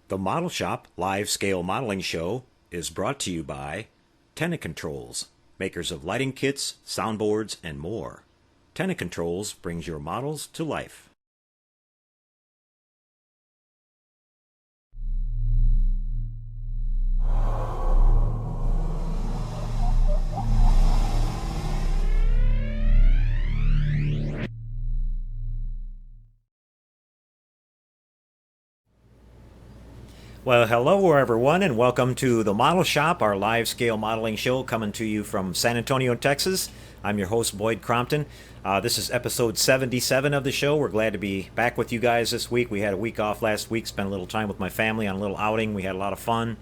The Model Shop live scale modeling show is brought to you by Tenant Controls, makers of lighting kits, soundboards, and more. Tenant Controls brings your models to life. Well, hello everyone, and welcome to the Model Shop, our live-scale modeling show coming to you from San Antonio, Texas. I'm your host, Boyd Crompton. This is episode 77 of the show. We're glad to be back with you guys this week. We had a week off last week, spent a little time with my family on a little outing. We had a lot of fun.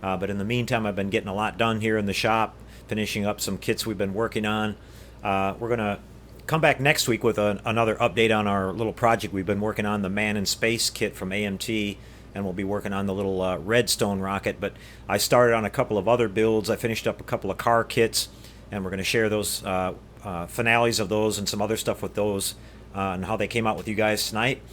But in the meantime, I've been getting a lot done here in the shop, finishing up some kits we've been working on. We're going to come back next week with another update on our little project we've been working on, the Man in Space kit from AMT. And we'll be working on the little Redstone rocket. But I started on a couple of other builds. I finished up a couple of car kits, and we're going to share those finales of those and some other stuff with those and how they came out with you guys tonight.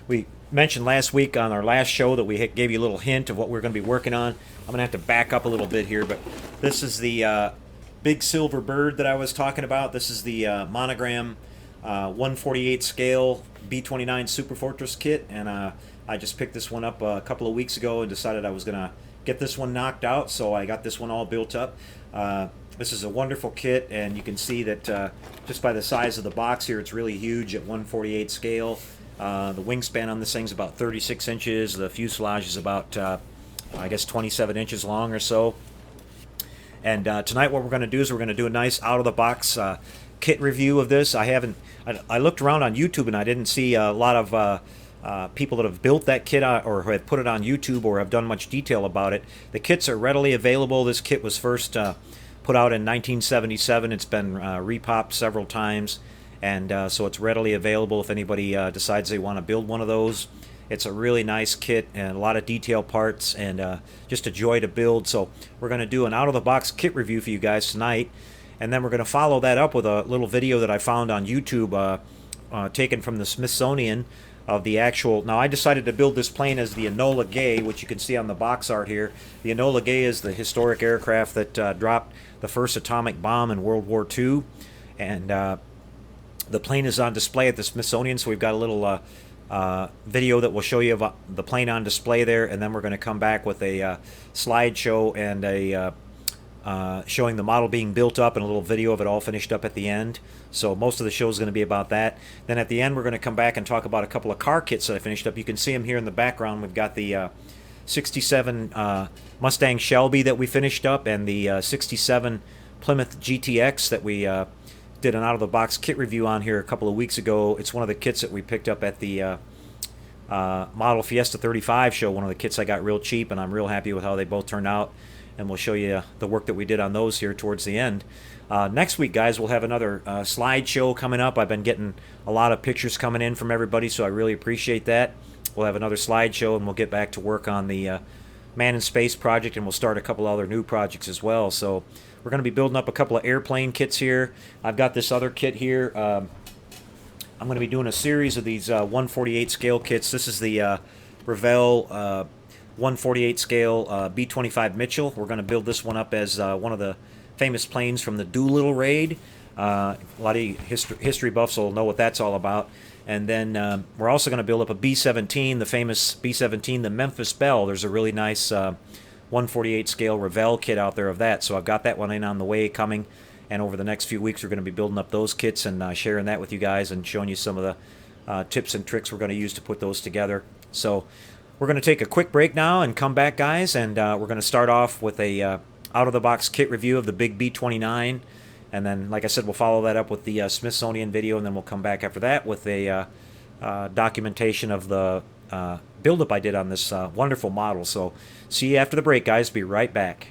We mentioned last week on our last show that we gave you a little hint of what we're going to be working on. I'm going to have to back up a little bit here, but this is the big silver bird that I was talking about. This is the Monogram 148 scale B-29 Superfortress kit, and I just picked this one up a couple of weeks ago and decided I was going to get this one knocked out, so I got this one all built up. This is a wonderful kit, and you can see that just by the size of the box here, it's really huge at 148 scale. The wingspan on this thing's about 36 inches. The fuselage is about, I guess, 27 inches long or so. And tonight what we're going to do is we're going to do a nice out-of-the-box kit review of this. I looked around on YouTube, and I didn't see a lot of people that have built that kit or have put it on YouTube or have done much detail about it. The kits are readily available. This kit was first put out in 1977. It's been repopped several times, and so it's readily available if anybody decides they want to build one of those. It's a really nice kit and a lot of detail parts, and just a joy to build. So we're going to do an out-of-the-box kit review for you guys tonight, and then we're going to follow that up with a little video that I found on YouTube taken from the Smithsonian of the actual. Now I decided to build this plane as the Enola Gay, which you can see on the box art here. The Enola Gay is the historic aircraft that dropped the first atomic bomb in World War II, and the plane is on display at the Smithsonian, so we've got a little video that will show you of the plane on display there, and then we're going to come back with a slideshow and a showing the model being built up and a little video of it all finished up at the end. So most of the show is going to be about that. Then at the end, we're going to come back and talk about a couple of car kits that I finished up. You can see them here in the background. We've got the 67 Mustang Shelby that we finished up, and the 67 Plymouth GTX that we did an out-of-the-box kit review on here a couple of weeks ago. It's one of the kits that we picked up at the Model Fiesta 35 show, one of the kits I got real cheap, and I'm real happy with how they both turned out. And we'll show you the work that we did on those here towards the end. Next week, guys, we'll have another slideshow coming up. I've been getting a lot of pictures coming in from everybody, so I really appreciate that. We'll have another slideshow, and we'll get back to work on the Man in Space project, and we'll start a couple other new projects as well. So we're going to be building up a couple of airplane kits here. I've got this other kit here. I'm going to be doing a series of these 148 scale kits. This is the Revell 148 scale B-29 Mitchell. We're going to build this one up as one of the famous planes from the Doolittle raid. A lot of history buffs will know what that's all about. And then we're also going to build up a B-17, the famous B-17, the Memphis Belle. There's a really nice 148 scale Revell kit out there of that. So I've got that one in on the way coming. And over the next few weeks, we're going to be building up those kits and sharing that with you guys and showing you some of the tips and tricks we're going to use to put those together. So we're going to take a quick break now and come back, guys, and we're going to start off with a out-of-the-box kit review of the big B-29, and then, like I said, we'll follow that up with the Smithsonian video, and then we'll come back after that with a documentation of the buildup I did on this wonderful model. So see you after the break, guys. Be right back.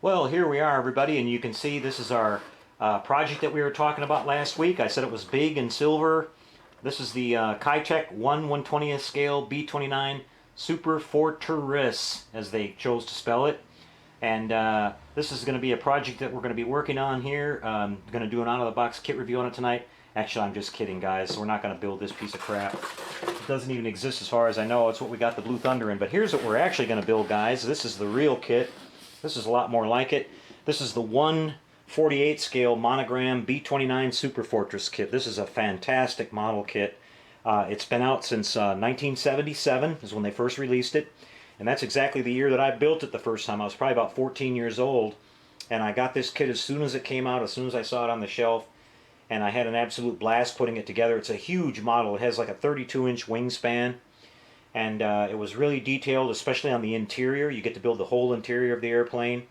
Well, here we are, everybody, and you can see this is our project that we were talking about last week. I said it was big and silver. This is the Kitech 1/120th scale B-29 Superfortress, as they chose to spell it. And this is going to be a project that we're going to be working on here. Going to do an out-of-the-box kit review on it tonight. Actually, I'm just kidding, guys. So we're not going to build this piece of crap. It doesn't even exist as far as I know. It's what we got the Blue Thunder in. But here's what we're actually going to build, guys. This is the real kit. This is a lot more like it. This is the 1/48 scale Monogram B-29 Superfortress kit. This is a fantastic model kit. It's been out since 1977 is when they first released it. And that's exactly the year that I built it the first time. I was probably about 14 years old. And I got this kit as soon as it came out, as soon as I saw it on the shelf. And I had an absolute blast putting it together. It's a huge model. It has like a 32-inch wingspan. And it was really detailed, especially on the interior. You get to build the whole interior of the airplane.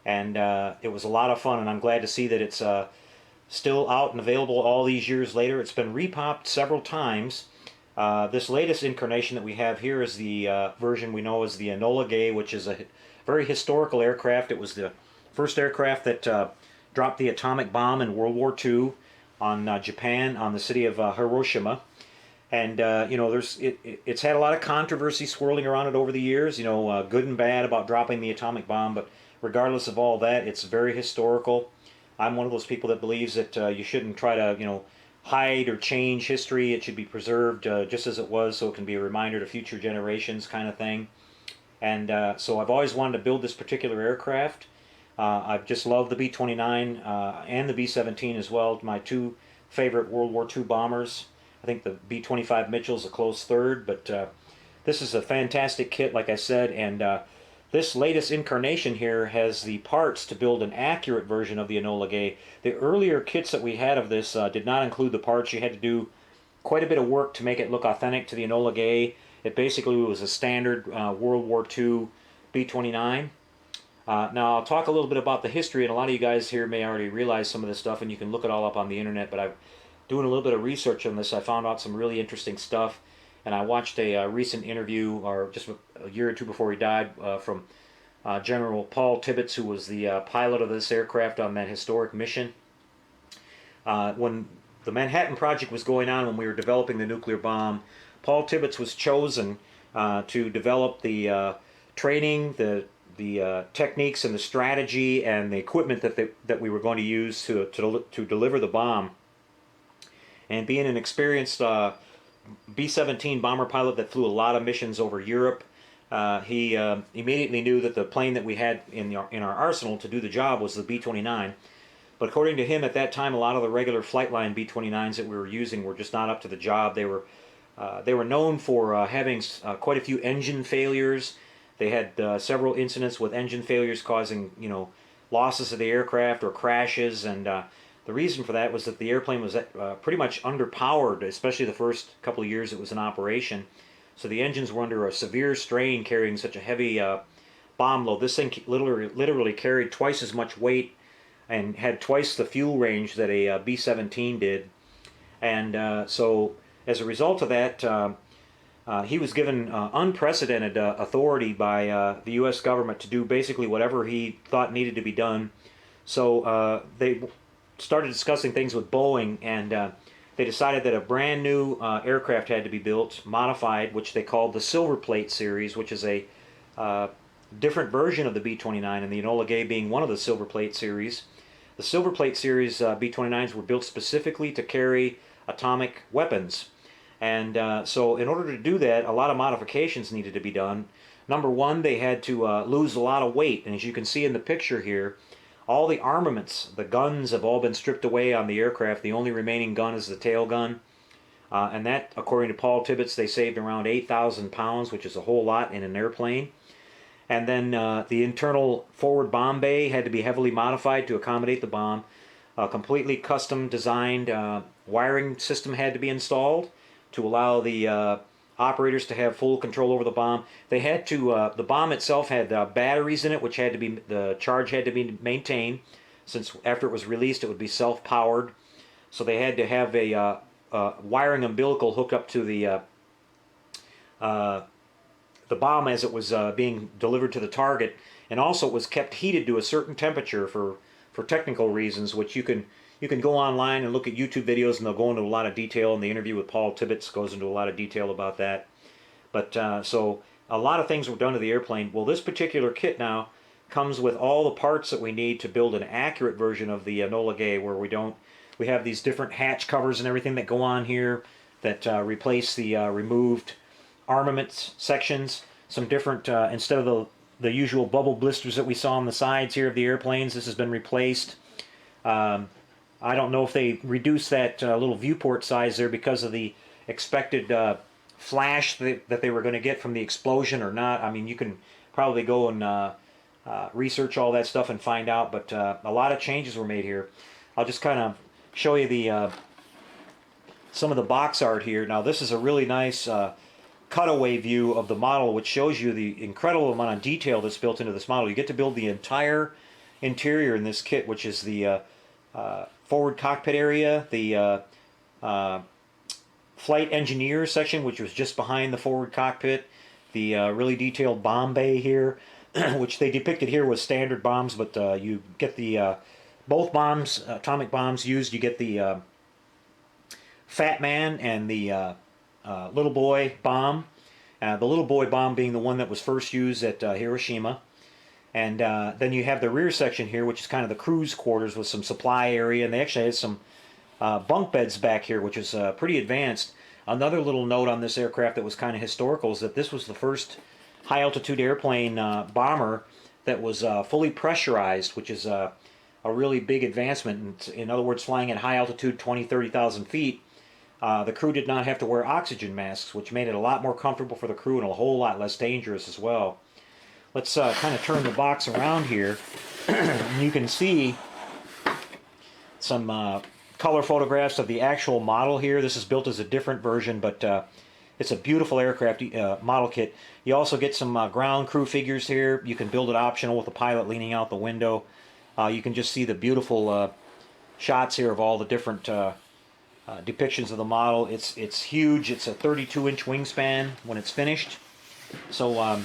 And it was a lot of fun, and I'm glad to see that it's still out and available all these years later. It's been repopped several times. This latest incarnation that we have here is the version we know as the Enola Gay, which is a very historical aircraft. It was the first aircraft that dropped the atomic bomb in World War II on Japan, on the city of Hiroshima. And you know, it's had a lot of controversy swirling around it over the years. You know, good and bad about dropping the atomic bomb. But regardless of all that, it's very historical. I'm one of those people that believes that you shouldn't try to hide or change history. It should be preserved just as it was, so it can be a reminder to future generations, kind of thing. And so I've always wanted to build this particular aircraft. I've just loved the B-29 and the B-17 as well. My two favorite World War II bombers. I think the B-25 Mitchell's a close third, but this is a fantastic kit, like I said, and this latest incarnation here has the parts to build an accurate version of the Enola Gay. The earlier kits that we had of this did not include the parts. You had to do quite a bit of work to make it look authentic to the Enola Gay. It basically was a standard World War II B-29. Now, I'll talk a little bit about the history, and a lot of you guys here may already realize some of this stuff, and you can look it all up on the internet, but I've doing a little bit of research on this, I found out some really interesting stuff, and I watched a recent interview, or just a year or two before he died, from General Paul Tibbets, who was the pilot of this aircraft on that historic mission. When the Manhattan Project was going on, when we were developing the nuclear bomb, Paul Tibbets was chosen to develop the training, the techniques and the strategy and the equipment that we were going to use to deliver the bomb. And being an experienced B-17 bomber pilot that flew a lot of missions over Europe, he immediately knew that the plane that we had in our arsenal to do the job was the B-29. But according to him, at that time, a lot of the regular flight line B-29s that we were using were just not up to the job. They were known for having quite a few engine failures. They had several incidents with engine failures causing, losses of the aircraft or crashes, and the reason for that was that the airplane was pretty much underpowered, especially the first couple of years it was in operation. So the engines were under a severe strain carrying such a heavy bomb load. This thing literally carried twice as much weight and had twice the fuel range that a B-17 did. And so as a result of that, he was given unprecedented authority by the U.S. government to do basically whatever he thought needed to be done. So they started discussing things with Boeing, and they decided that a brand new aircraft had to be built, modified, which they called the Silver Plate series, which is a different version of the B-29, and the Enola Gay being one of the Silver Plate series. The Silver Plate series B-29s were built specifically to carry atomic weapons. And so in order to do that, a lot of modifications needed to be done. Number one, they had to lose a lot of weight, and as you can see in the picture here, all the armaments, the guns, have all been stripped away on the aircraft. The only remaining gun is the tail gun. And that, according to Paul Tibbets, they saved around 8,000 pounds, which is a whole lot in an airplane. And then the internal forward bomb bay had to be heavily modified to accommodate the bomb. A completely custom designed wiring system had to be installed to allow the operators to have full control over the bomb. They had to, the bomb itself had batteries in it, which had to be, the charge had to be maintained, since after it was released it would be self-powered. So they had to have a wiring umbilical hook up to the the bomb as it was being delivered to the target, and also it was kept heated to a certain temperature for technical reasons, which you can go online and look at YouTube videos, and they'll go into a lot of detail. And the interview with Paul Tibbets goes into a lot of detail about that. But so a lot of things were done to the airplane. Well, this particular kit now comes with all the parts that we need to build an accurate version of the Enola Gay, where we have these different hatch covers and everything that go on here that replace the removed armaments sections. Some different, instead of the usual bubble blisters that we saw on the sides here of the airplanes, this has been replaced. I don't know if they reduced that little viewport size there because of the expected flash that they were going to get from the explosion or not. I mean, you can probably go and research all that stuff and find out, but a lot of changes were made here. I'll just kind of show you the some of the box art here. Now, this is a really nice cutaway view of the model, which shows you the incredible amount of detail that's built into this model. You get to build the entire interior in this kit, which is the forward cockpit area, the flight engineer section, which was just behind the forward cockpit, the really detailed bomb bay here, which they depicted here was standard bombs, but you get the both bombs, atomic bombs used. You get the Fat Man and the Little Boy bomb. The Little Boy bomb being the one that was first used at Hiroshima. And then you have the rear section here, which is kind of the crew's quarters with some supply area. And they actually had some bunk beds back here, which is pretty advanced. Another little note on this aircraft that was kind of historical is that this was the first high-altitude airplane bomber that was fully pressurized, which is a really big advancement. In other words, flying at high altitude, 20, 30,000 feet, the crew did not have to wear oxygen masks, which made it a lot more comfortable for the crew and a whole lot less dangerous as well. Let's kind of turn the box around here. And you can see some color photographs of the actual model here. This is built as a different version, but it's a beautiful aircraft model kit. You also get some ground crew figures here. You can build it optional with the pilot leaning out the window. You can just see the beautiful shots here of all the different depictions of the model. It's huge. It's a 32-inch wingspan when it's finished. So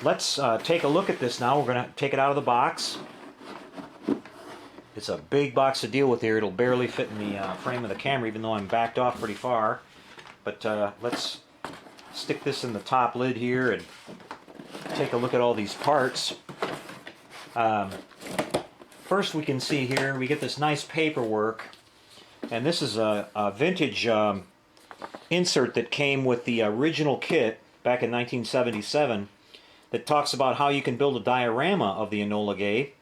let's take a look at this now. We're going to take it out of the box. It's a big box to deal with here. It'll barely fit in the frame of the camera, even though I'm backed off pretty far. But let's stick this in the top lid here and take a look at all these parts. First, we can see here, we get this nice paperwork. And this is a vintage insert that came with the original kit back in 1977 that talks about how you can build a diorama of the Enola Gay.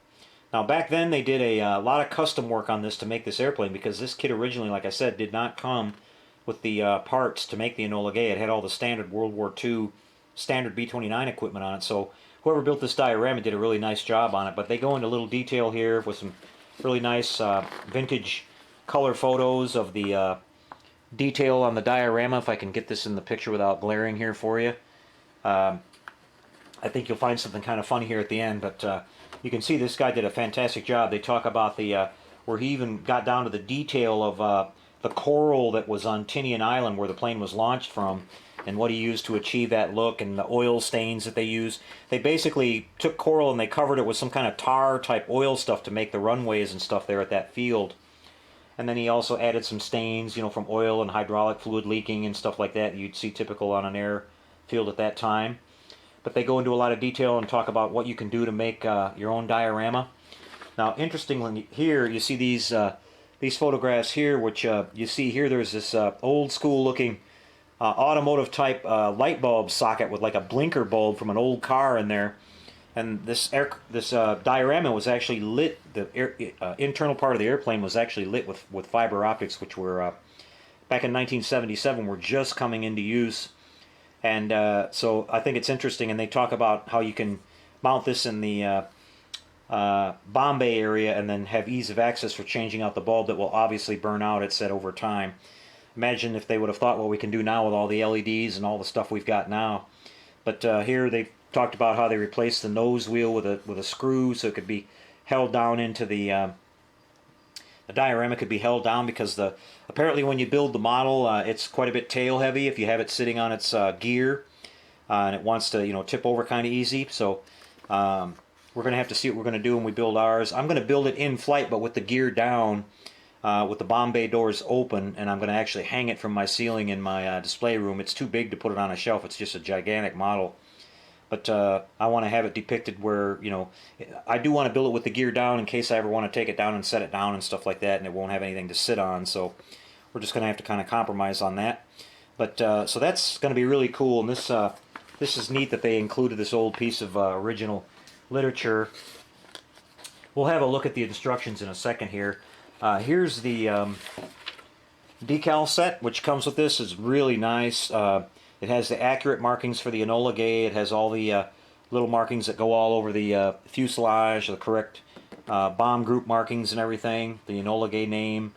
Now, back then, they did a lot of custom work on this to make this airplane, because this kit originally, like I said, did not come with the parts to make the Enola Gay. It had all the standard World War II standard B-29 equipment on it. So whoever built this diorama did a really nice job on it. But they go into little detail here with some really nice vintage color photos of the detail on the diorama. If I can get this in the picture without glaring here for you. I think you'll find something kind of funny here at the end, but you can see this guy did a fantastic job. They talk about the where he even got down to the detail of the coral that was on Tinian Island where the plane was launched from, and what he used to achieve that look, and the oil stains that they used. They basically took coral and they covered it with some kind of tar type oil stuff to make the runways and stuff there at that field. And then he also added some stains, you know, from oil and hydraulic fluid leaking and stuff like that you'd see typical on an airfield at that time. But they go into a lot of detail and talk about what you can do to make your own diorama. Now, interestingly, here you see these photographs here, which you see here. There's this old school looking automotive type light bulb socket with like a blinker bulb from an old car in there. And this diorama was actually lit. The internal part of the airplane was actually lit with fiber optics, which were back in 1977 were just coming into use. And so I think it's interesting, and they talk about how you can mount this in the bomb bay area and then have ease of access for changing out the bulb that will obviously burn out, it said, over time. Imagine if they would have thought what we can do now with all the LEDs and all the stuff we've got now. But here they talked about how they replaced the nose wheel with a screw so it could be held down into the diorama could be held down, because apparently when you build the model, it's quite a bit tail heavy if you have it sitting on its gear. and it wants to, tip over kind of easy. So we're going to have to see what we're going to do when we build ours. I'm going to build it in flight, but with the gear down, with the bomb bay doors open, and I'm going to actually hang it from my ceiling in my display room. It's too big to put it on a shelf. It's just a gigantic model. But I want to have it depicted where, I do want to build it with the gear down in case I ever want to take it down and set it down and stuff like that, and it won't have anything to sit on. So we're just going to have to kind of compromise on that. But so that's going to be really cool. And this is neat that they included this old piece of original literature. We'll have a look at the instructions in a second here. Here's the decal set, which comes with this. Is really nice. It has the accurate markings for the Enola Gay. It has all the little markings that go all over the fuselage, the correct bomb group markings and everything, the Enola Gay name,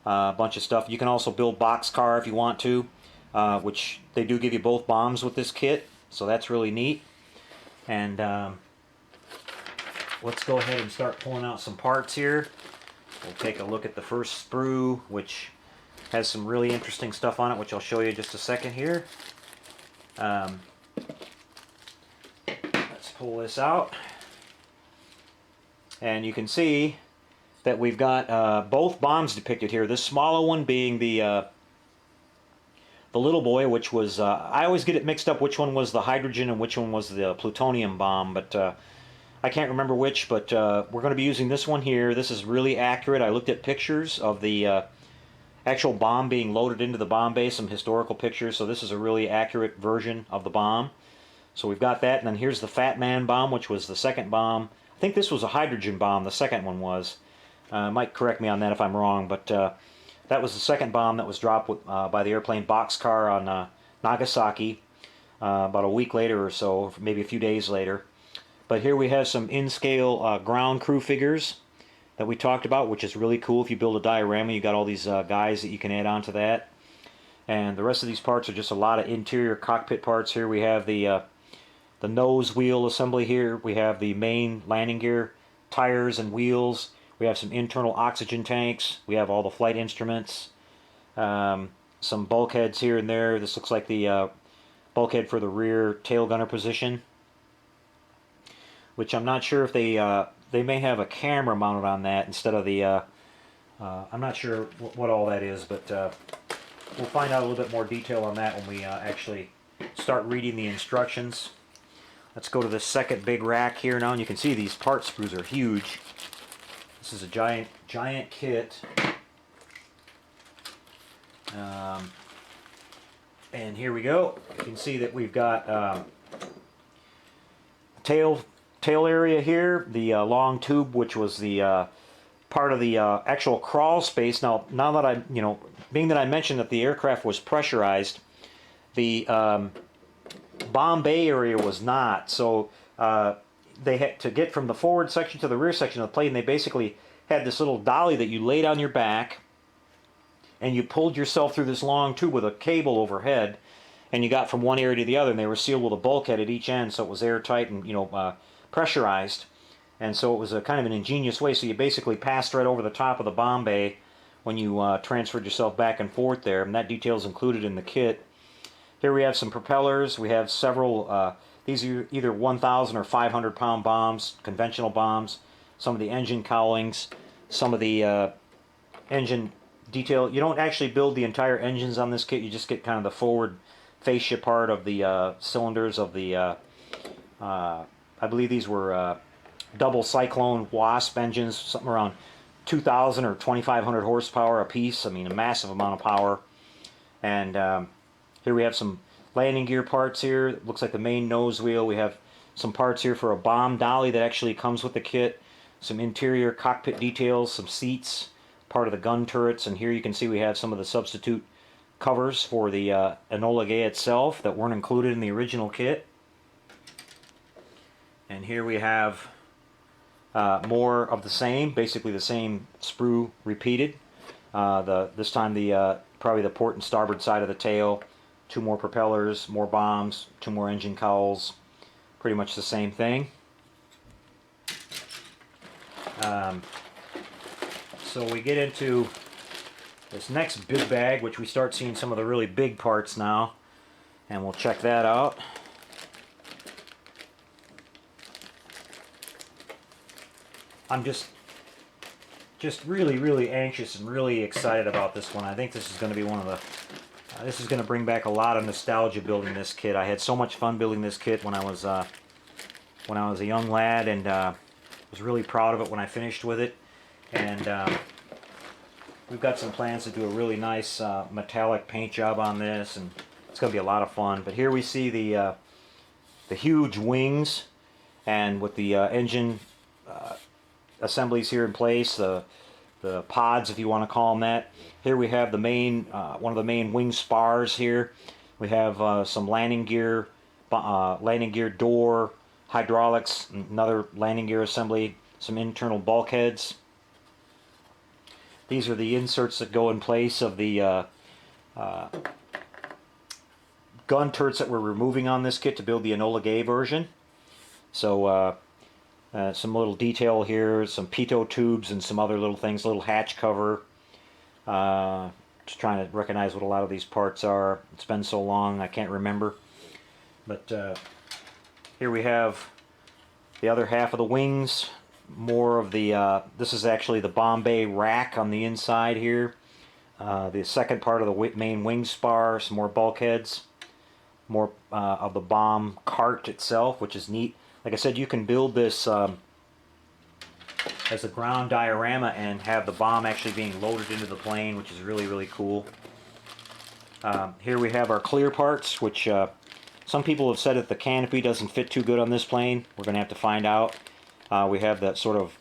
a bunch of stuff. You can also build boxcar if you want to, which they do give you both bombs with this kit, so that's really neat. And let's go ahead and start pulling out some parts here. We'll take a look at the first sprue, which has some really interesting stuff on it, which I'll show you in just a second here. Let's pull this out, and you can see that we've got both bombs depicted here. This smaller one being the little boy, which was I always get it mixed up which one was the hydrogen and which one was the plutonium bomb, but I can't remember which. But we're going to be using this one here. This is really accurate. I looked at pictures of the actual bomb being loaded into the bomb bay, some historical pictures, so this is a really accurate version of the bomb. So we've got that, and then here's the Fat Man bomb, which was the second bomb. I think this was a hydrogen bomb, the second one was. Might correct me on that if I'm wrong, but that was the second bomb that was dropped with, by the airplane Boxcar on Nagasaki about a week later or so, maybe a few days later. But here we have some in-scale ground crew figures that we talked about, which is really cool. If you build a diorama, you got all these guys that you can add on to that. And the rest of these parts are just a lot of interior cockpit parts. Here we have the nose wheel assembly here. We have the main landing gear, tires and wheels. We have some internal oxygen tanks. We have all the flight instruments. Some bulkheads here and there. This looks like the bulkhead for the rear tail gunner position, which I'm not sure if they may have a camera mounted on that instead of the, I'm not sure what all that is, but we'll find out a little bit more detail on that when we actually start reading the instructions. Let's go to the second big rack here now, and you can see these part sprues are huge. This is a giant kit. And here we go. You can see that we've got tail area here, the long tube, which was the part of the actual crawl space. Now that I, being that I mentioned that the aircraft was pressurized, the bomb bay area was not. So they had to get from the forward section to the rear section of the plane. They basically had this little dolly that you laid on your back, and you pulled yourself through this long tube with a cable overhead, and you got from one area to the other. And they were sealed with a bulkhead at each end, so it was airtight and pressurized, and so it was a kind of an ingenious way. So you basically passed right over the top of the bomb bay when you transferred yourself back and forth there, and that detail is included in the kit. Here we have some propellers. We have several, these are either 1,000 or 500 pound bombs, conventional bombs, some of the engine cowlings, some of the engine detail. You don't actually build the entire engines on this kit, you just get kind of the forward fascia part of the cylinders of the I believe these were double Cyclone Wasp engines, something around 2,000 or 2,500 horsepower a piece. I mean, a massive amount of power. And here we have some landing gear parts here. It looks like the main nose wheel. We have some parts here for a bomb dolly that actually comes with the kit. Some interior cockpit details, some seats, part of the gun turrets. And here you can see we have some of the substitute covers for the Enola Gay itself that weren't included in the original kit. And here we have more of the same, basically the same sprue repeated. This time probably the port and starboard side of the tail. Two more propellers, more bombs, two more engine cowls. Pretty much the same thing. So we get into this next big bag, which we start seeing some of the really big parts now. And we'll check that out. I'm just really anxious and really excited about this one. I think this is going to be one of the this is going to bring back a lot of nostalgia building this kit. I had so much fun building this kit when I was a young lad, and was really proud of it when I finished with it. And we've got some plans to do a really nice metallic paint job on this, and it's going to be a lot of fun. But here we see the huge wings, and with the engine assemblies here in place, the pods, if you want to call them that. Here we have the main one of the main wing spars here. We have some landing gear door, hydraulics, another landing gear assembly, some internal bulkheads. These are the inserts that go in place of the gun turrets that we're removing on this kit to build the Enola Gay version. So some little detail here, some pitot tubes and some other little things, little hatch cover. Just trying to recognize what a lot of these parts are. It's been so long I can't remember. But here we have the other half of the wings. More of the, this is actually the bomb bay rack on the inside here. The second part of the main wing spar, some more bulkheads. More of the bomb cart itself, which is neat. Like I said, you can build this as a ground diorama and have the bomb actually being loaded into the plane, which is really cool. Here we have our clear parts, which some people have said that the canopy doesn't fit too good on this plane. We're going to have to find out. We have that sort of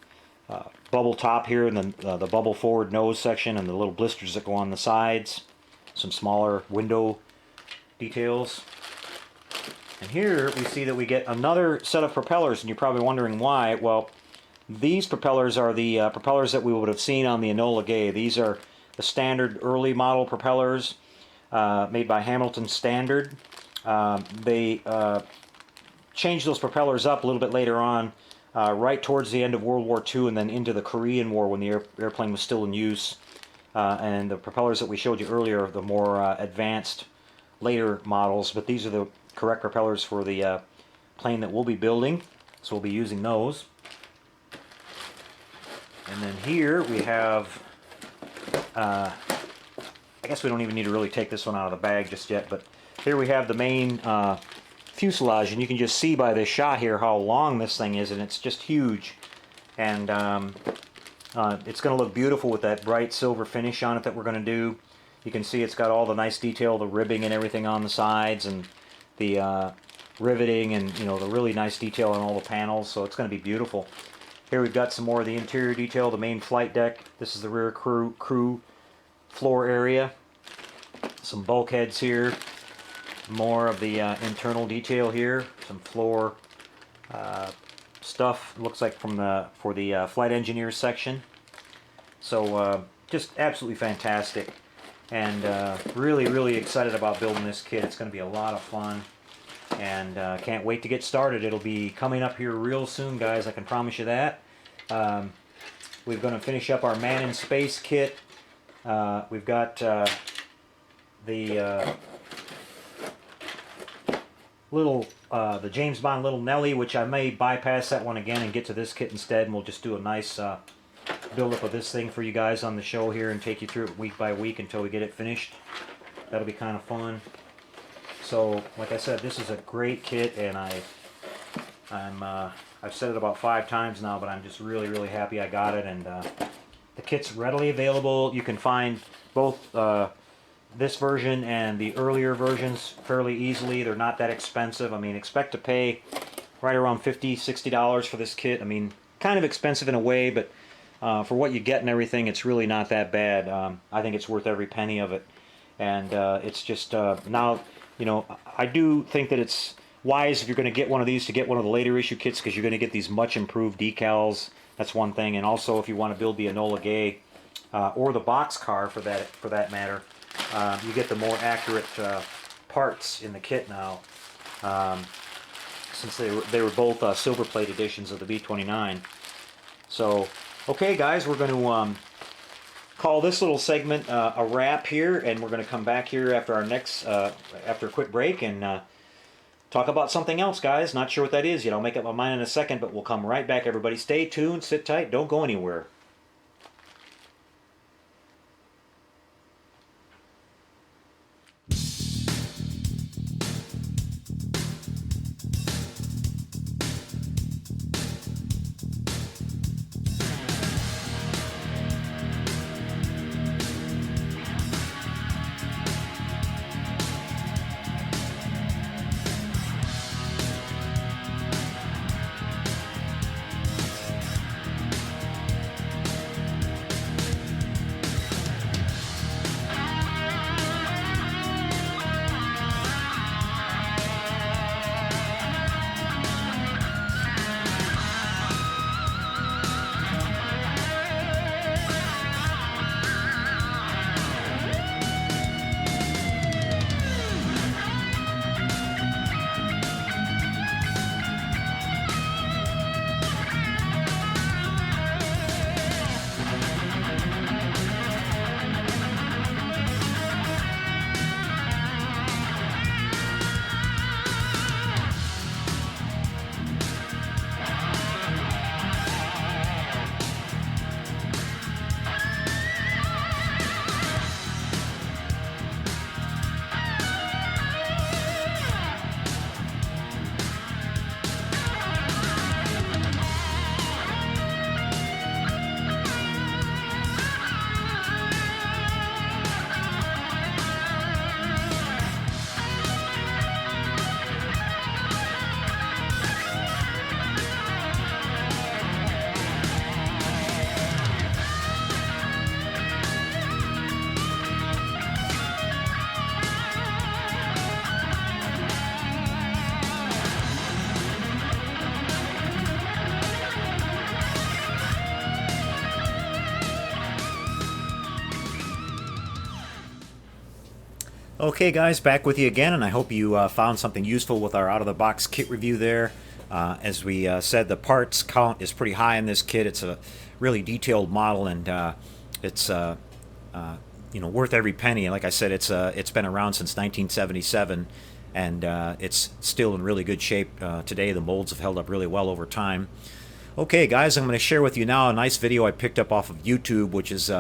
bubble top here, and then the bubble forward nose section, and the little blisters that go on the sides. Some smaller window details. And here we see that we get another set of propellers, and you're probably wondering why. Well, these propellers are the propellers that we would have seen on the Enola Gay. These are the standard early model propellers made by Hamilton Standard. They changed those propellers up a little bit later on, right towards the end of World War II and then into the Korean War when the airplane was still in use. And the propellers that we showed you earlier are the more advanced later models, but these are the correct propellers for the plane that we'll be building, so we'll be using those. And then here we have, I guess we don't even need to really take this one out of the bag just yet, but here we have the main fuselage, and you can just see by this shot here how long this thing is, and it's just huge. And it's going to look beautiful with that bright silver finish on it that we're going to do. You can see it's got all the nice detail, the ribbing and everything on the sides, and the riveting, and the really nice detail on all the panels, so it's going to be beautiful. Here we've got some more of the interior detail, the main flight deck. This is the rear crew floor area. Some bulkheads here. More of the internal detail here. Some floor stuff. Looks like for the flight engineers section. So just absolutely fantastic. And really excited about building this kit. It's going to be a lot of fun, and can't wait to get started. It'll be coming up here real soon, guys, I can promise you that. We're going to finish up our Man in Space kit. We've got the James Bond Little Nelly, which I may bypass that one again and get to this kit instead, and we'll just do a nice build-up of this thing for you guys on the show here and take you through it week by week until we get it finished. That'll be kind of fun. So, like I said, this is a great kit, and I've said it about 5 times now, but I'm just really happy I got it. And the kit's readily available. You can find both this version and the earlier versions fairly easily. They're not that expensive. I mean, expect to pay right around $50, $60 for this kit. I mean, kind of expensive in a way, but for what you get and everything, it's really not that bad. I think it's worth every penny of it. And it's just now, I do think that it's wise if you're going to get one of these to get one of the later issue kits, because you're going to get these much improved decals. That's one thing. And also, if you want to build the Enola Gay or the boxcar for that matter, you get the more accurate parts in the kit now, since they were both silver plate editions of the B-29. So, okay, guys, we're going to call this little segment a wrap here, and we're going to come back here after our next after a quick break and talk about something else, guys. Not sure what that is yet. I'll make up my mind in a second, but we'll come right back, everybody. Stay tuned, sit tight, don't go anywhere. Okay guys, back with you again, and I hope you found something useful with our out-of-the-box kit review there. As we said, the parts count is pretty high in this kit. It's a really detailed model, and it's worth every penny. Like I said, it's been around since 1977, and it's still in really good shape today. The molds have held up really well over time. Okay guys, I'm going to share with you now a nice video I picked up off of YouTube, which is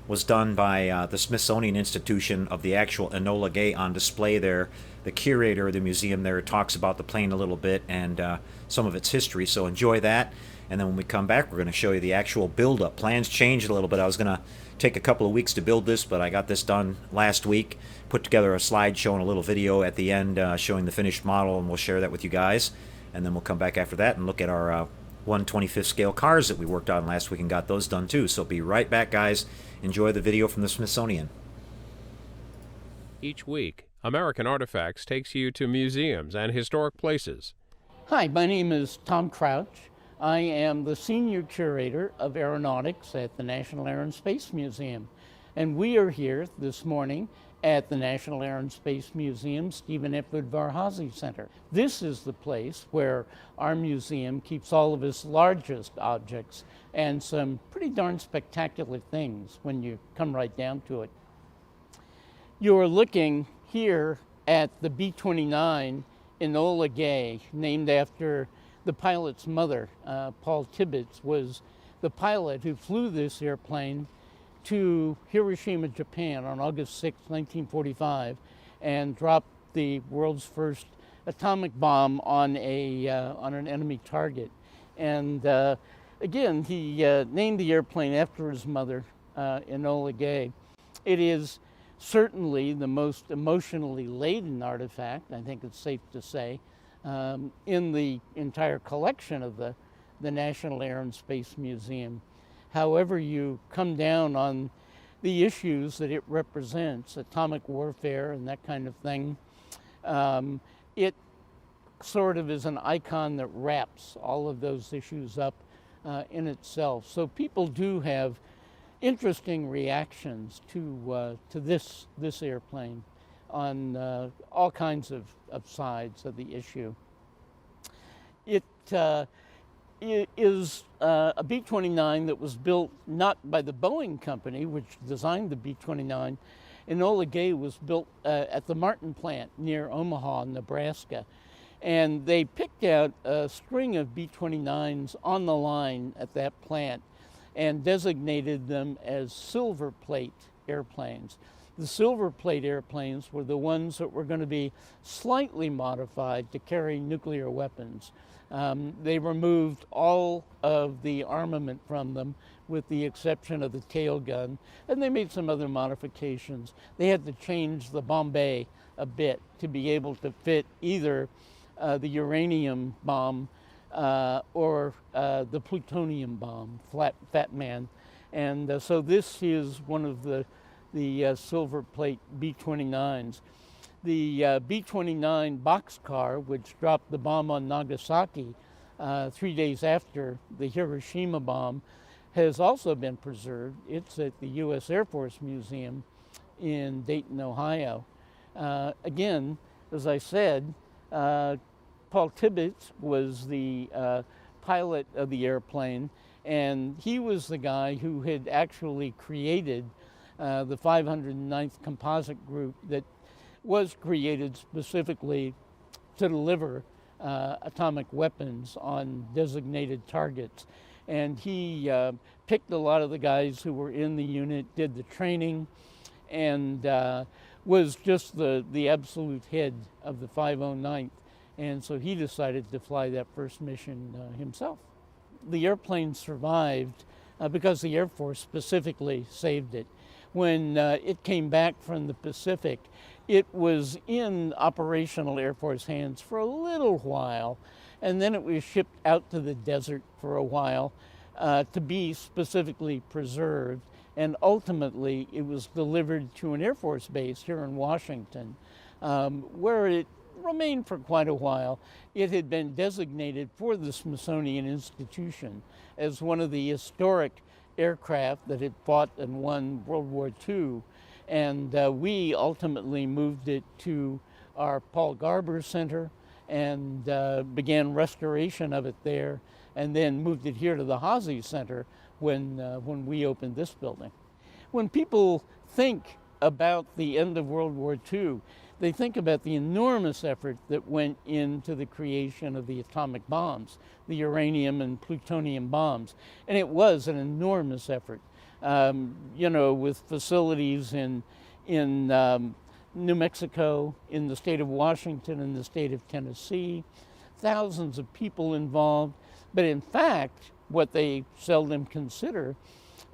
was done by the Smithsonian Institution of the actual Enola Gay on display there. The curator of the museum there talks about the plane a little bit and some of its history, so enjoy that. And then when we come back, we're going to show you the actual build-up. Plans changed a little bit. I was going to take a couple of weeks to build this, but I got this done last week. Put together a slideshow and a little video at the end showing the finished model, and we'll share that with you guys. And then we'll come back after that and look at our 1/25th scale cars that we worked on last week and got those done too. So be right back, guys. Enjoy the video from the Smithsonian. Each week, American Artifacts takes you to museums and historic places. Hi, my name is Tom Crouch. I am the Senior Curator of Aeronautics at the National Air and Space Museum. And we are here this morning at the National Air and Space Museum Stephen F. Udvar-Hazy Center. This is the place where our museum keeps all of its largest objects and some pretty darn spectacular things when you come right down to it. You're looking here at the B-29 Enola Gay, named after the pilot's mother. Paul Tibbets was the pilot who flew this airplane to Hiroshima, Japan on August 6, 1945, and dropped the world's first atomic bomb on an enemy target. And again, he named the airplane after his mother, Enola Gay. It is certainly the most emotionally laden artifact, I think it's safe to say, in the entire collection of the National Air and Space Museum. However you come down on the issues that it represents, atomic warfare and that kind of thing, it sort of is an icon that wraps all of those issues up in itself. So people do have interesting reactions to this airplane on all kinds of sides of the issue. It is a B-29 that was built not by the Boeing company, which designed the B-29. Enola Gay was built at the Martin plant near Omaha, Nebraska. And they picked out a string of B-29s on the line at that plant and designated them as silver plate airplanes. The silver plate airplanes were the ones that were going to be slightly modified to carry nuclear weapons. They removed all of the armament from them with the exception of the tail gun, and they made some other modifications. They had to change the bomb bay a bit to be able to fit either the uranium bomb or the plutonium bomb, Fat Man. And so this is one of the silver plate B-29s. The B-29 boxcar, which dropped the bomb on Nagasaki 3 days after the Hiroshima bomb, has also been preserved. It's at the U.S. Air Force Museum in Dayton, Ohio. Again, as I said, Paul Tibbets was the pilot of the airplane, and he was the guy who had actually created the 509th Composite Group that was created specifically to deliver atomic weapons on designated targets. And he picked a lot of the guys who were in the unit, did the training, and was just the absolute head of the 509th. And so he decided to fly that first mission himself. The airplane survived because the Air Force specifically saved it. When it came back from the Pacific, it was in operational Air Force hands for a little while, and then it was shipped out to the desert for a while to be specifically preserved, and ultimately it was delivered to an Air Force base here in Washington, where it remained for quite a while. It had been designated for the Smithsonian Institution as one of the historic aircraft that had fought and won World War II, and we ultimately moved it to our Paul Garber Center and began restoration of it there, and then moved it here to the Haase Center when we opened this building. When people think about the end of World War II, they think about the enormous effort that went into the creation of the atomic bombs, the uranium and plutonium bombs. And it was an enormous effort, with facilities in New Mexico, in the state of Washington, in the state of Tennessee, thousands of people involved. But in fact, what they seldom consider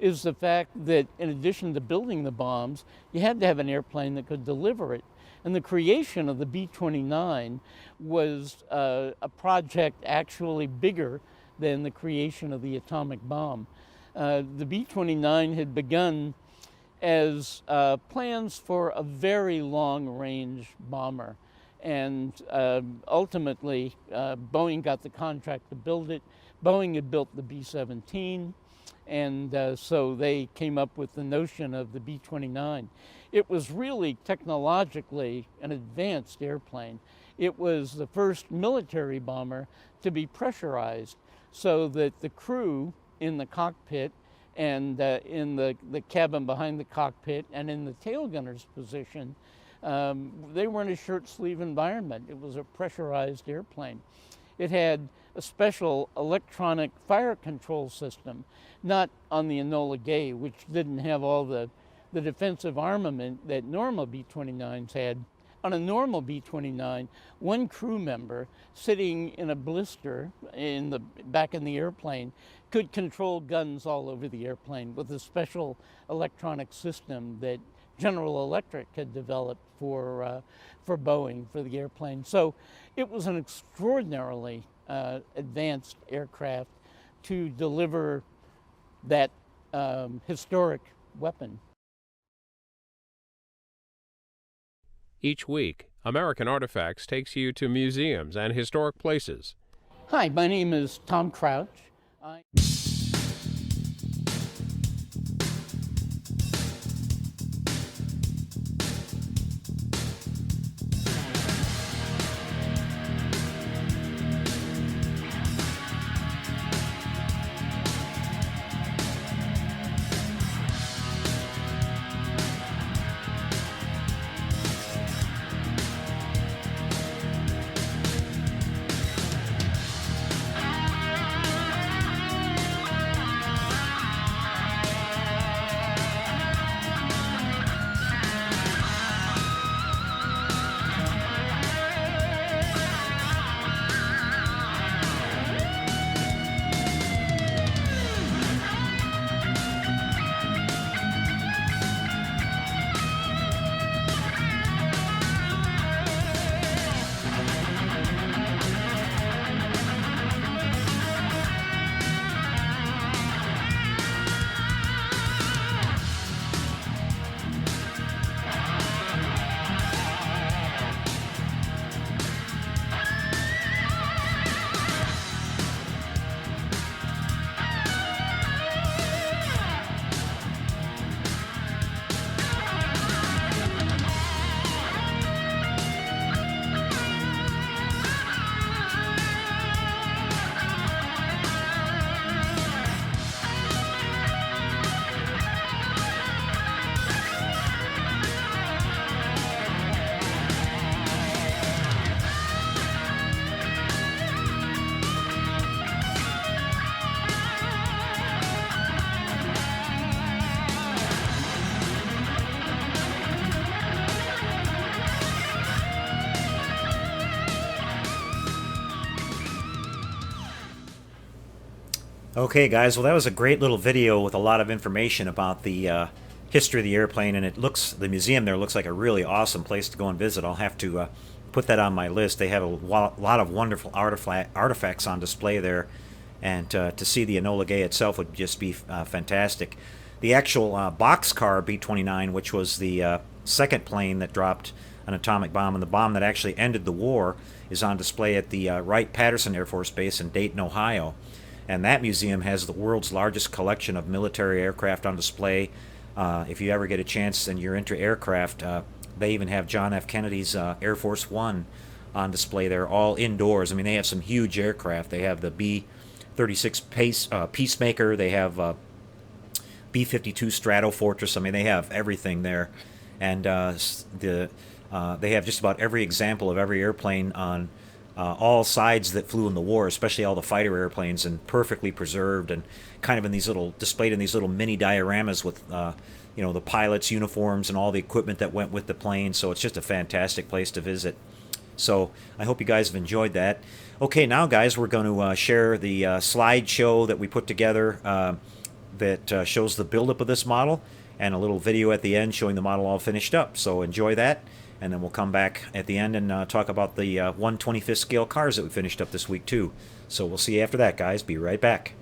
is the fact that in addition to building the bombs, you had to have an airplane that could deliver it. And the creation of the B-29 was a project actually bigger than the creation of the atomic bomb. The B-29 had begun as plans for a very long-range bomber. And ultimately, Boeing got the contract to build it. Boeing had built the B-17, and so they came up with the notion of the B-29. It was really technologically an advanced airplane. It was the first military bomber to be pressurized so that the crew in the cockpit and in the cabin behind the cockpit and in the tail gunner's position, they were in a shirt sleeve environment. It was a pressurized airplane. It had a special electronic fire control system, not on the Enola Gay, which didn't have all the defensive armament that normal B-29s had. On a normal B-29, one crew member sitting in a blister back in the airplane could control guns all over the airplane with a special electronic system that General Electric had developed for Boeing, for the airplane. So it was an extraordinarily advanced aircraft to deliver that historic weapon. Each week, American Artifacts takes you to museums and historic places. Hi, my name is Tom Crouch. Okay, guys. Well, that was a great little video with a lot of information about the history of the airplane, and the museum there looks like a really awesome place to go and visit. I'll have to put that on my list. They have a lot of wonderful artifacts on display there, and to see the Enola Gay itself would just be fantastic. The actual boxcar B-29, which was the second plane that dropped an atomic bomb, and the bomb that actually ended the war, is on display at the Wright-Patterson Air Force Base in Dayton, Ohio. And that museum has the world's largest collection of military aircraft on display. If you ever get a chance and you're into aircraft, they even have John F. Kennedy's Air Force One on display there, all indoors. I mean, they have some huge aircraft. They have the B-36 Peacemaker. They have B-52 Superfortress. I mean, they have everything there. And they have just about every example of every airplane on all sides that flew in the war, especially all the fighter airplanes, and perfectly preserved and kind of displayed in these little mini dioramas with the pilots' uniforms and all the equipment that went with the plane. So it's just a fantastic place to visit. So I hope you guys have enjoyed that. Okay, now guys, we're going to share the slideshow that we put together that shows the buildup of this model, and a little video at the end showing the model all finished up. So enjoy that. And then we'll come back at the end and talk about the 1/25th scale cars that we finished up this week too. So we'll see you after that, guys. Be right back.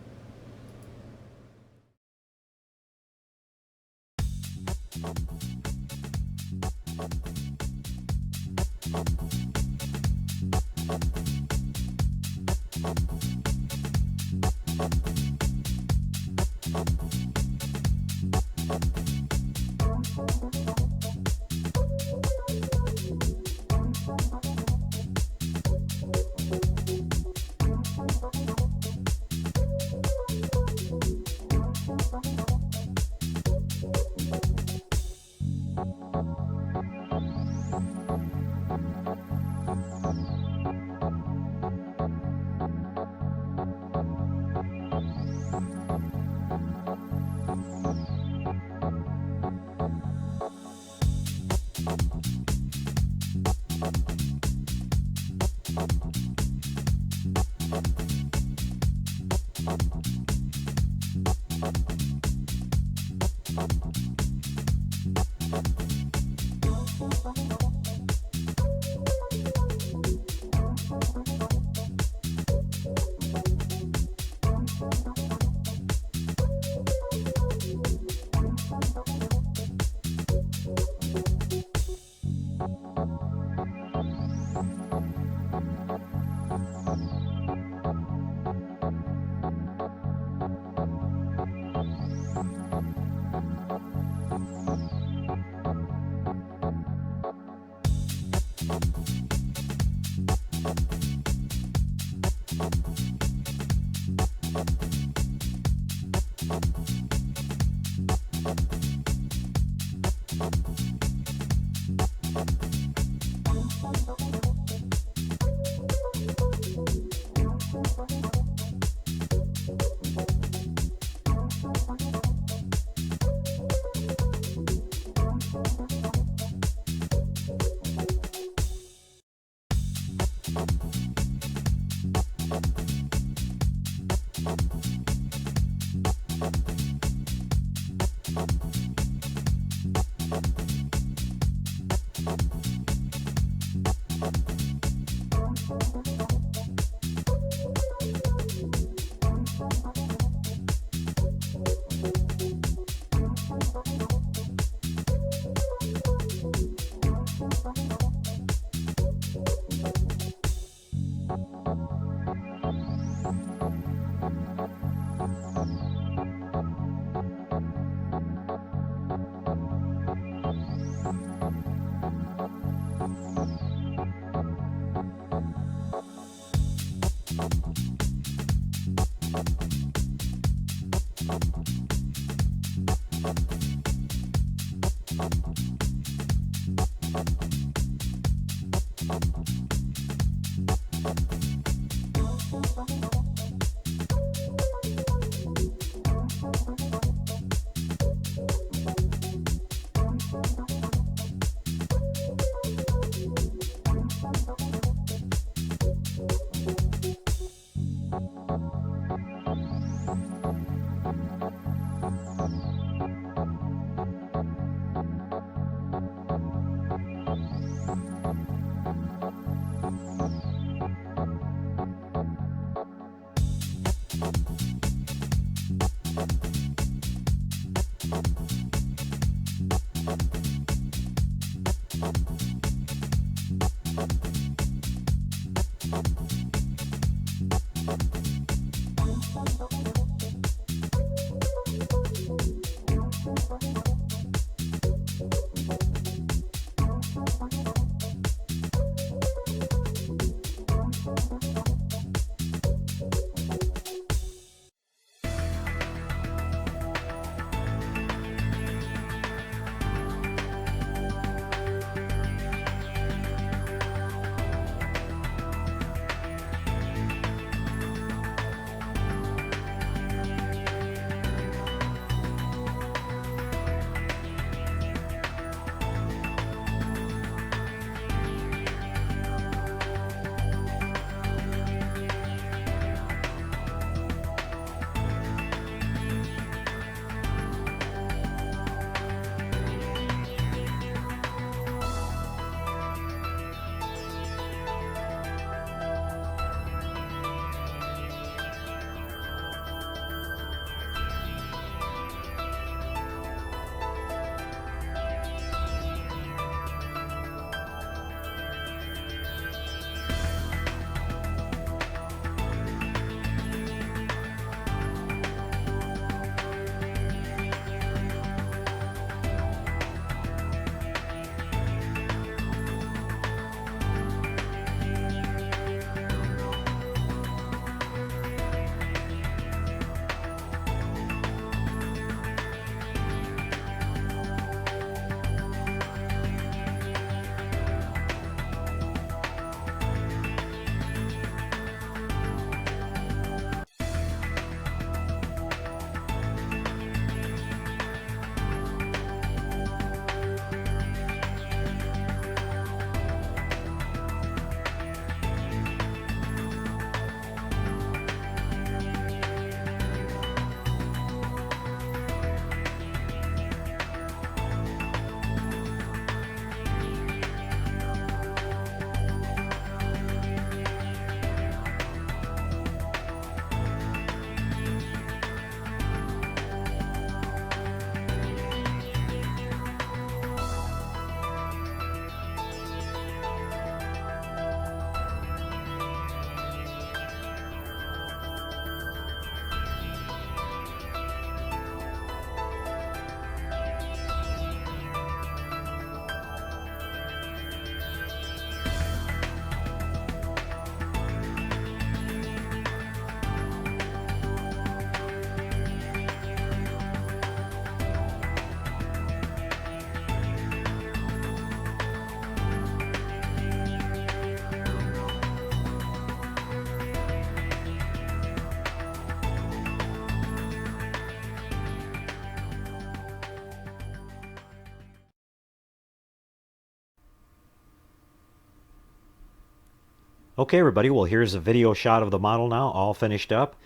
Okay, everybody, well, here's a video shot of the model now, all finished up.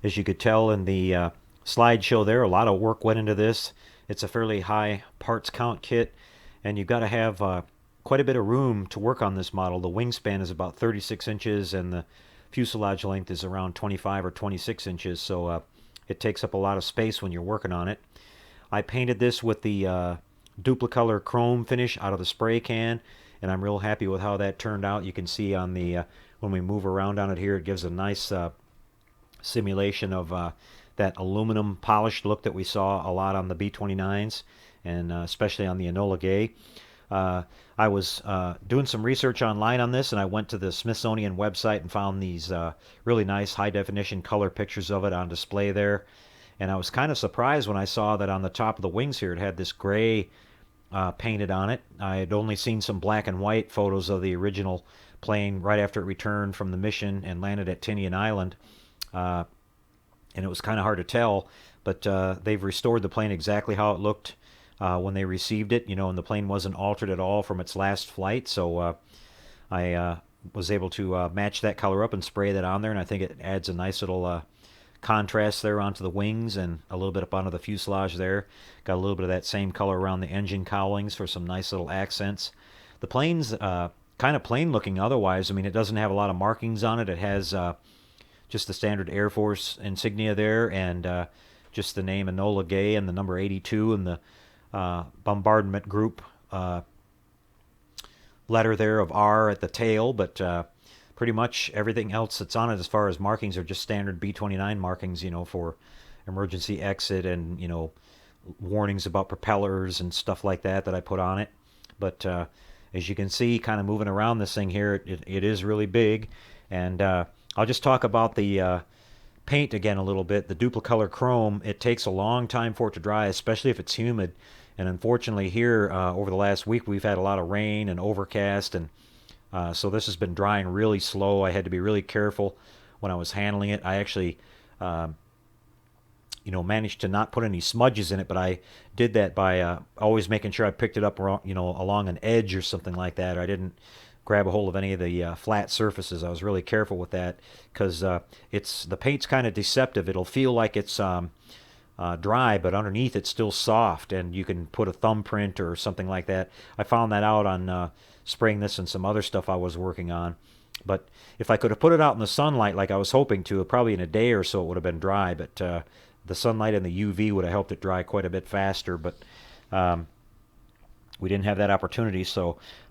As you could tell in the slideshow there, a lot of work went into this. It's a fairly high parts count kit, and you've got to have quite a bit of room to work on this model. The wingspan is about 36 inches, and the fuselage length is around 25 or 26 inches, so it takes up a lot of space when you're working on it. I painted this with the duplicolor chrome finish out of the spray can, and I'm real happy with how that turned out. You can see on the when we move around on it here, it gives a nice simulation of that aluminum polished look that we saw a lot on the B-29s, and especially on the Enola Gay. I was doing some research online on this, and I went to the Smithsonian website and found these really nice high-definition color pictures of it on display there. And I was kind of surprised when I saw that on the top of the wings here it had this gray painted on it. I had only seen some black and white photos of the original plane right after it returned from the mission and landed at Tinian Island. And it was kind of hard to tell, but they've restored the plane exactly how it looked when they received it, and the plane wasn't altered at all from its last flight, so I was able to match that color up and spray that on there, and I think it adds a nice little contrast there onto the wings and a little bit up onto the fuselage there. Got a little bit of that same color around the engine cowlings for some nice little accents. The plane's kind of plain looking otherwise. I mean, it doesn't have a lot of markings on it. It has just the standard Air Force insignia there, and just the name Enola Gay and the number 82 and the bombardment group letter there of R at the tail, but pretty much everything else that's on it as far as markings are just standard B-29 markings, for emergency exit and, warnings about propellers and stuff like that I put on it. But as you can see, kind of moving around this thing here, it is really big. And I'll just talk about the paint again a little bit. The duplicolor chrome, it takes a long time for it to dry, especially if it's humid. And unfortunately here, over the last week, we've had a lot of rain and overcast, and so this has been drying really slow. I had to be really careful when I was handling it. I actually, managed to not put any smudges in it, but I did that by always making sure I picked it up, along an edge or something like that. Or I didn't grab a hold of any of the flat surfaces. I was really careful with that because the paint's kind of deceptive. It'll feel like it's dry, but underneath it's still soft, and you can put a thumbprint or something like that. I found that out on spraying this and some other stuff I was working on. But if I could have put it out in the sunlight like I was hoping to, probably in a day or so it would have been dry, but the sunlight and the UV would have helped it dry quite a bit faster, but we didn't have that opportunity.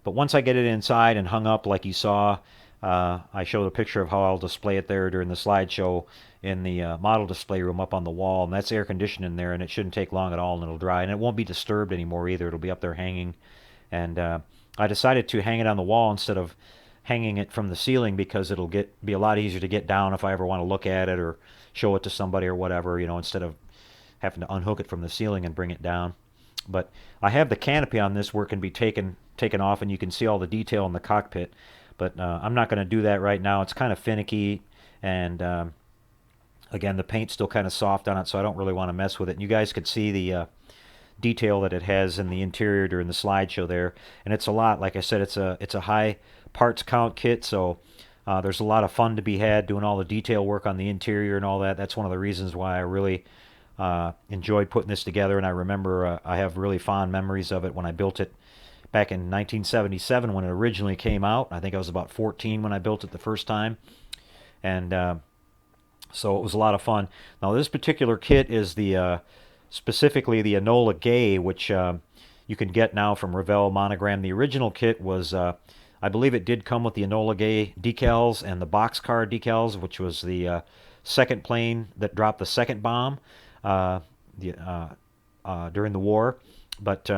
But once I get it inside and hung up like you saw, I showed a picture of how I'll display it there during the slideshow in the model display room up on the wall, and that's air conditioned in there, and it shouldn't take long at all, and it'll dry, and it won't be disturbed anymore either. It'll be up there hanging, and I decided to hang it on the wall instead of hanging it from the ceiling because it'll be a lot easier to get down if I ever want to look at it or show it to somebody or whatever, instead of having to unhook it from the ceiling and bring it down. But I have the canopy on this where it can be taken off, and you can see all the detail in the cockpit. But I'm not going to do that right now. It's kind of finicky, and again, the paint's still kind of soft on it, so I don't really want to mess with it. And you guys could see the detail that it has in the interior during the slideshow there, and it's a lot. Like I said, it's a high parts count kit, so there's a lot of fun to be had doing all the detail work on the interior and all that. That's one of the reasons why I really enjoyed putting this together, and I remember I have really fond memories of it when I built it back in 1977 when it originally came out. I think I was about 14 when I built it the first time, and so it was a lot of fun. Now this particular kit is specifically the Enola Gay, which you can get now from Revell Monogram. The original kit was, I believe it did come with the Enola Gay decals and the boxcar decals, which was the second plane that dropped the second bomb during the war. But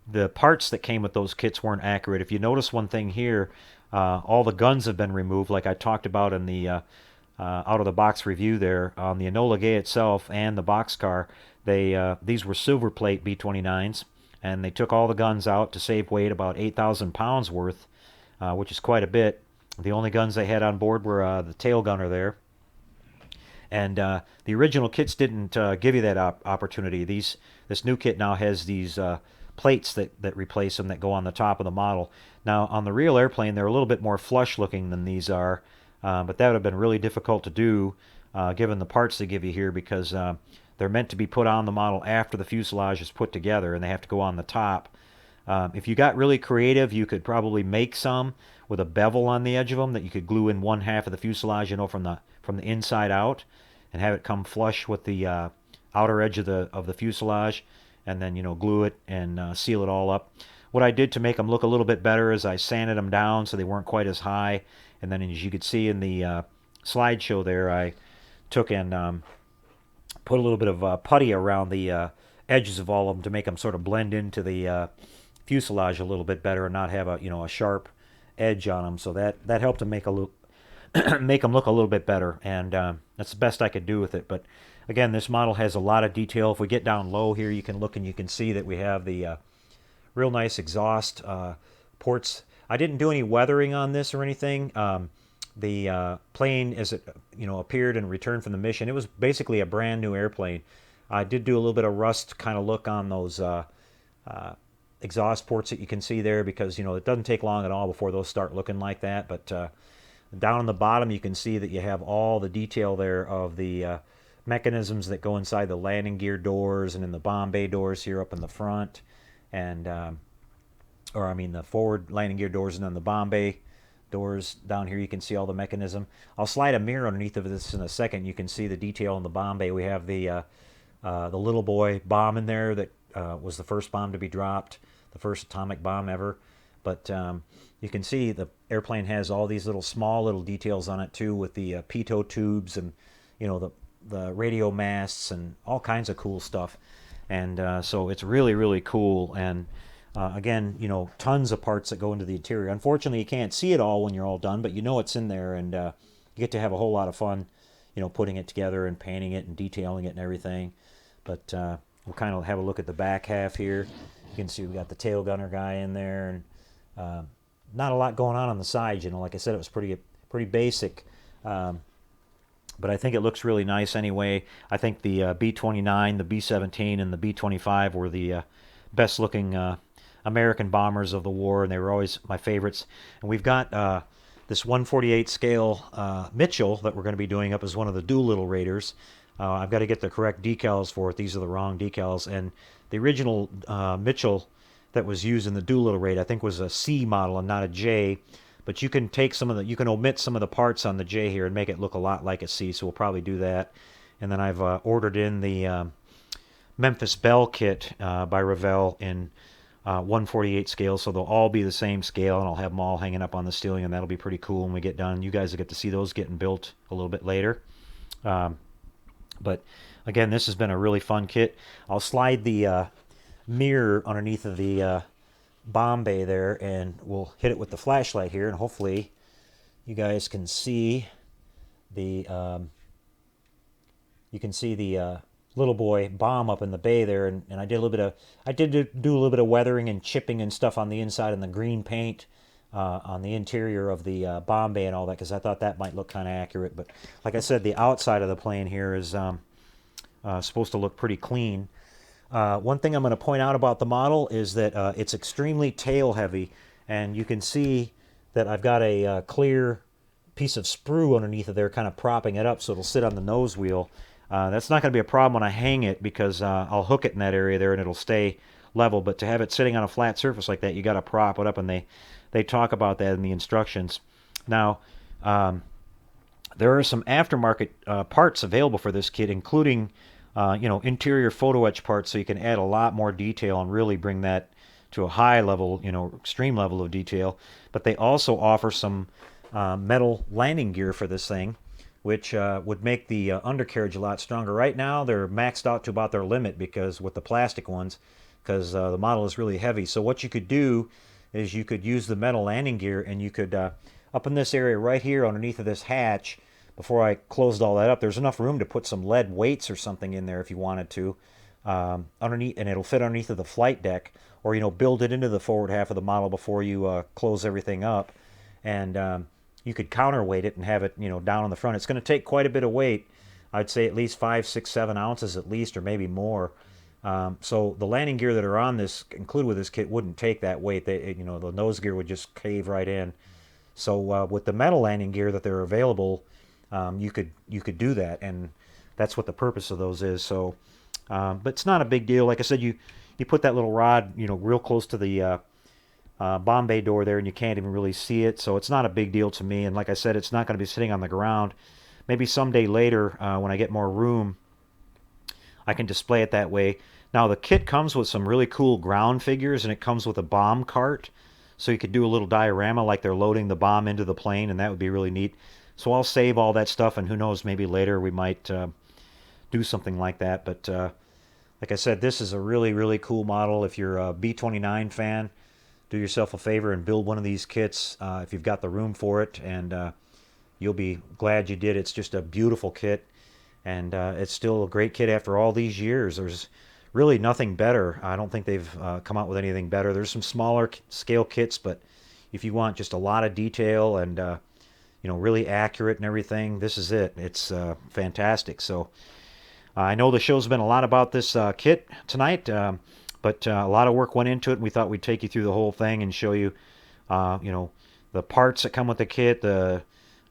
the parts that came with those kits weren't accurate. If you notice one thing here, all the guns have been removed, like I talked about in the out-of-the-box review there. On the Enola Gay itself and the boxcar, these were silver plate B-29s, and they took all the guns out to save weight, about 8,000 pounds worth, which is quite a bit. The only guns they had on board were the tail gunner there. And the original kits didn't give you that opportunity. This new kit now has these plates that replace them that go on the top of the model. Now, on the real airplane, they're a little bit more flush looking than these are, but that would have been really difficult to do given the parts they give you here, because they're meant to be put on the model after the fuselage is put together, and they have to go on the top. If you got really creative, you could probably make some with a bevel on the edge of them that you could glue in one half of the fuselage, from the inside out, and have it come flush with the outer edge of the fuselage, and then glue it and seal it all up. What I did to make them look a little bit better is I sanded them down so they weren't quite as high, and then as you could see in the slideshow there, I took and put a little bit of putty around the edges of all of them to make them sort of blend into the fuselage a little bit better and not have a sharp edge on them. So that helped to make make them look a little bit better, and that's the best I could do with it. But again, this model has a lot of detail. If we get down low here, you can look and you can see that we have the real nice exhaust ports. I didn't do any weathering on this or anything. The plane, as it appeared and returned from the mission, it was basically a brand new airplane. I did do a little bit of rust kind of look on those exhaust ports that you can see there, because it doesn't take long at all before those start looking like that. But down on the bottom, you can see that you have all the detail there of the mechanisms that go inside the landing gear doors and in the bomb bay doors here up in the front, and the forward landing gear doors, and then the bomb bay doors down here. You can see all the mechanism. I'll slide a mirror underneath of this in a second. You can see the detail in the bomb bay. We have the little boy bomb in there that was the first bomb to be dropped, the first atomic bomb ever. But you can see the airplane has all these small little details on it too, with the pitot tubes and the radio masts and all kinds of cool stuff. And so it's really, really cool. And again, tons of parts that go into the interior. Unfortunately, you can't see it all when you're all done, but it's in there, and you get to have a whole lot of fun, putting it together and painting it and detailing it and everything. But we'll kind of have a look at the back half here. You can see we got the tail gunner guy in there, and not a lot going on the sides. Like I said, it was pretty basic. But I think it looks really nice anyway. I think the B-29, the B-17, and the B-25 were the best looking American bombers of the war, and they were always my favorites. And we've got this 1/48 scale Mitchell that we're going to be doing up as one of the Doolittle Raiders. I've got to get the correct decals for it. These are the wrong decals. And the original Mitchell that was used in the Doolittle Raid, I think, was a C model and not a J. But you can take you can omit some of the parts on the J here and make it look a lot like a C, so we'll probably do that. And then I've ordered in the Memphis Belle kit by Revell in 1/48 scale, so they'll all be the same scale, and I'll have them all hanging up on the ceiling, and that'll be pretty cool when we get done. You guys will get to see those getting built a little bit later. But again, this has been a really fun kit. I'll slide the mirror underneath of the bomb bay there, and we'll hit it with the flashlight here, and hopefully you guys can see the little boy bomb up in the bay there, and I did a little bit of do a little bit of weathering and chipping and stuff on the inside and the green paint on the interior of the bomb bay and all that, because I thought that might look kind of accurate. But like I said, the outside of the plane here is supposed to look pretty clean. One thing I'm going to point out about the model is that it's extremely tail heavy, and you can see that I've got a clear piece of sprue underneath of there kind of propping it up so it'll sit on the nose wheel. That's not going to be a problem when I hang it, because I'll hook it in that area there and it'll stay level. But to have it sitting on a flat surface like that, you got to prop it up, and they talk about that in the instructions. Now, there are some aftermarket parts available for this kit, including interior photo etch parts, so you can add a lot more detail and really bring that to a high level, extreme level of detail. But they also offer some metal landing gear for this thing, which would make the undercarriage a lot stronger. Right now, they're maxed out to about their limit with the plastic ones, because the model is really heavy. So what you could do is you could use the metal landing gear, and you could, up in this area right here underneath of this hatch, before I closed all that up, there's enough room to put some lead weights or something in there if you wanted to, underneath, and it'll fit underneath of the flight deck, or build it into the forward half of the model before you close everything up, and you could counterweight it and have it down on the front. It's going to take quite a bit of weight. I'd say at least 5, 6, 7 ounces at least, or maybe more. So the landing gear that are on this, included with this kit, wouldn't take that weight. The nose gear would just cave right in. So with the metal landing gear that they're available, you could do that, and that's what the purpose of those is. So, but it's not a big deal. Like I said, you put that little rod, real close to the bomb bay door there, and you can't even really see it. So it's not a big deal to me. And like I said, it's not going to be sitting on the ground. Maybe someday later, when I get more room, I can display it that way. Now, the kit comes with some really cool ground figures, and it comes with a bomb cart. So you could do a little diorama like they're loading the bomb into the plane, and that would be really neat. So I'll save all that stuff, and who knows, maybe later we might do something like that. But like I said, this is a really, really cool model. If you're a B-29 fan, do yourself a favor and build one of these kits if you've got the room for it, and you'll be glad you did. It's just a beautiful kit, and it's still a great kit after all these years. There's really nothing better. I don't think they've come out with anything better. There's some smaller scale kits, but if you want just a lot of detail and really accurate and everything, this is it. It's fantastic. So I know the show's been a lot about this kit tonight, but a lot of work went into it, and we thought we'd take you through the whole thing and show you, the parts that come with the kit, the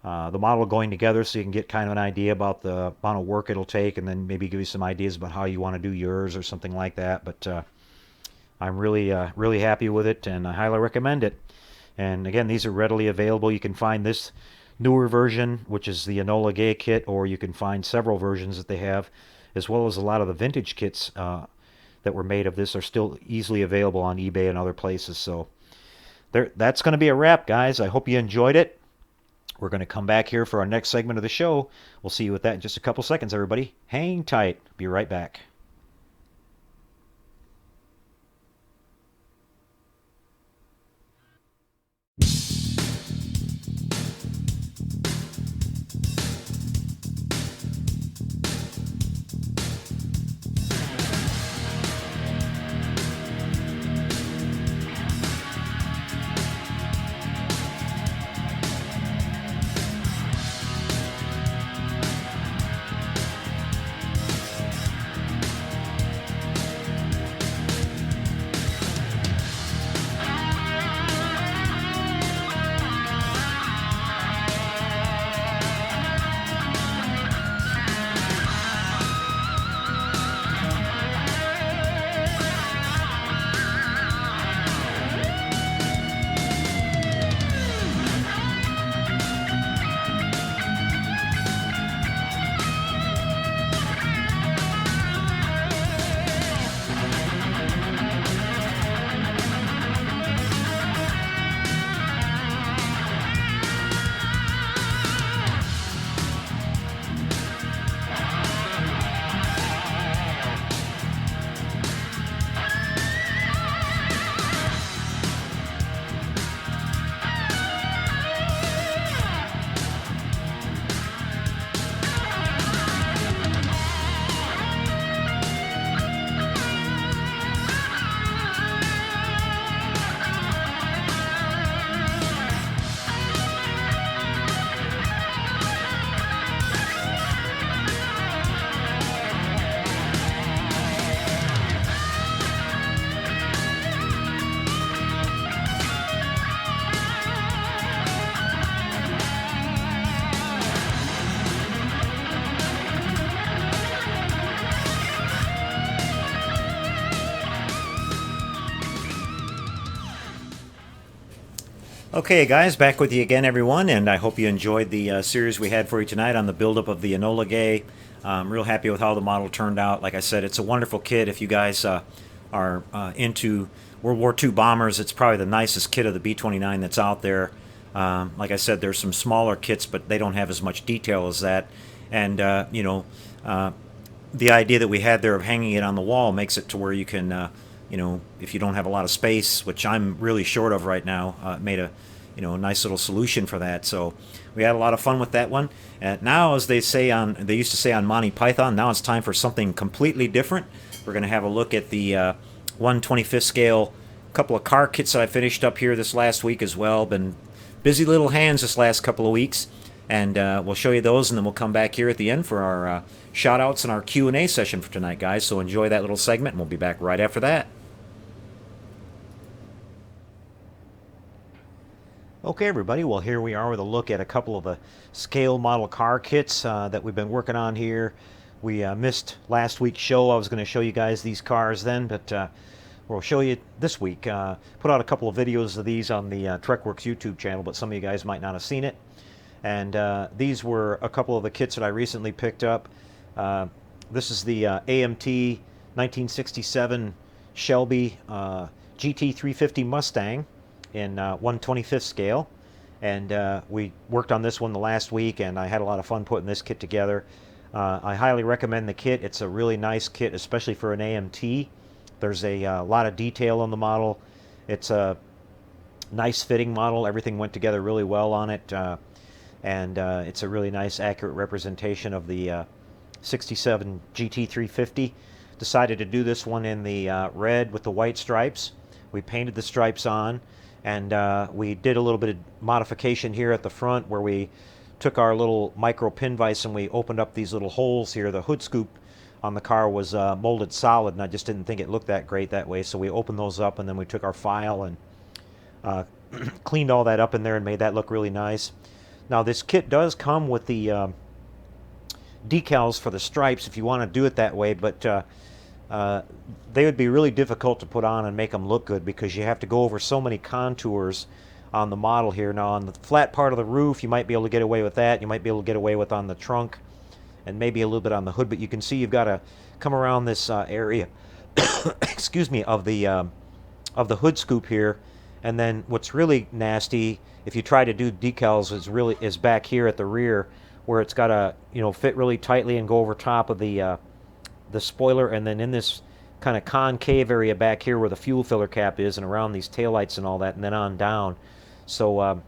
model going together, so you can get kind of an idea about the amount of work it'll take, and then maybe give you some ideas about how you want to do yours or something like that. But I'm really, really happy with it, and I highly recommend it. And again, these are readily available. You can find this newer version, which is the Enola Gay kit, or you can find several versions that they have, as well as a lot of the vintage kits that were made of this are still easily available on eBay and other places. So that's going to be a wrap, guys. I hope you enjoyed it. We're going to come back here for our next segment of the show. We'll see you with that in just a couple seconds, everybody. Hang tight. Be right back. Okay, guys, back with you again, everyone, and I hope you enjoyed the series we had for you tonight on the buildup of the Enola Gay. I'm real happy with how the model turned out. Like I said, it's a wonderful kit. If you guys are into World War II bombers, it's probably the nicest kit of the B-29 that's out there. Like I said, there's some smaller kits, but they don't have as much detail as that. And, the idea that we had there of hanging it on the wall makes it to where you can, if you don't have a lot of space, which I'm really short of right now, made a nice little solution for that. So we had a lot of fun with that one. And now, as they used to say on Monty Python, now it's time for something completely different. We're going to have a look at the 1/25th scale couple of car kits that I finished up here this last week as well. Been busy little hands this last couple of weeks, and we'll show you those, and then we'll come back here at the end for our shout outs and our Q&A session for tonight, guys. So enjoy that little segment, and we'll be back right after that. Okay, everybody, well, here we are with a look at a couple of the scale model car kits that we've been working on here. We missed last week's show. I was going to show you guys these cars then, but we'll show you this week. Put out a couple of videos of these on the TrekWorks YouTube channel, but some of you guys might not have seen it. And these were a couple of the kits that I recently picked up. This is the AMT 1967 Shelby GT350 Mustang in 1/25th scale, and we worked on this one the last week, and I had a lot of fun putting this kit together. I highly recommend the kit. It's a really nice kit, especially for an AMT. There's a lot of detail on the model. It's a nice fitting model. Everything went together really well on it, and it's a really nice, accurate representation of the 67 GT350. Decided to do this one in the red with the white stripes. We painted the stripes on, and we did a little bit of modification here at the front where we took our little micro pin vise and we opened up these little holes here. The hood scoop on the car was molded solid, and I just didn't think it looked that great that way, so we opened those up, and then we took our file and cleaned all that up in there and made that look really nice. Now, this kit does come with the decals for the stripes if you want to do it that way, but they would be really difficult to put on and make them look good because you have to go over so many contours on the model here. Now on the flat part of the roof, you might be able to get away with that. You might be able to get away with on the trunk and maybe a little bit on the hood, but you can see you've got to come around this area, excuse me, of the hood scoop here. And then what's really nasty, if you try to do decals, is back here at the rear, where it's got to, you know, fit really tightly and go over top of the spoiler, and then in this kind of concave area back here where the fuel filler cap is, and around these taillights and all that, and then on down. So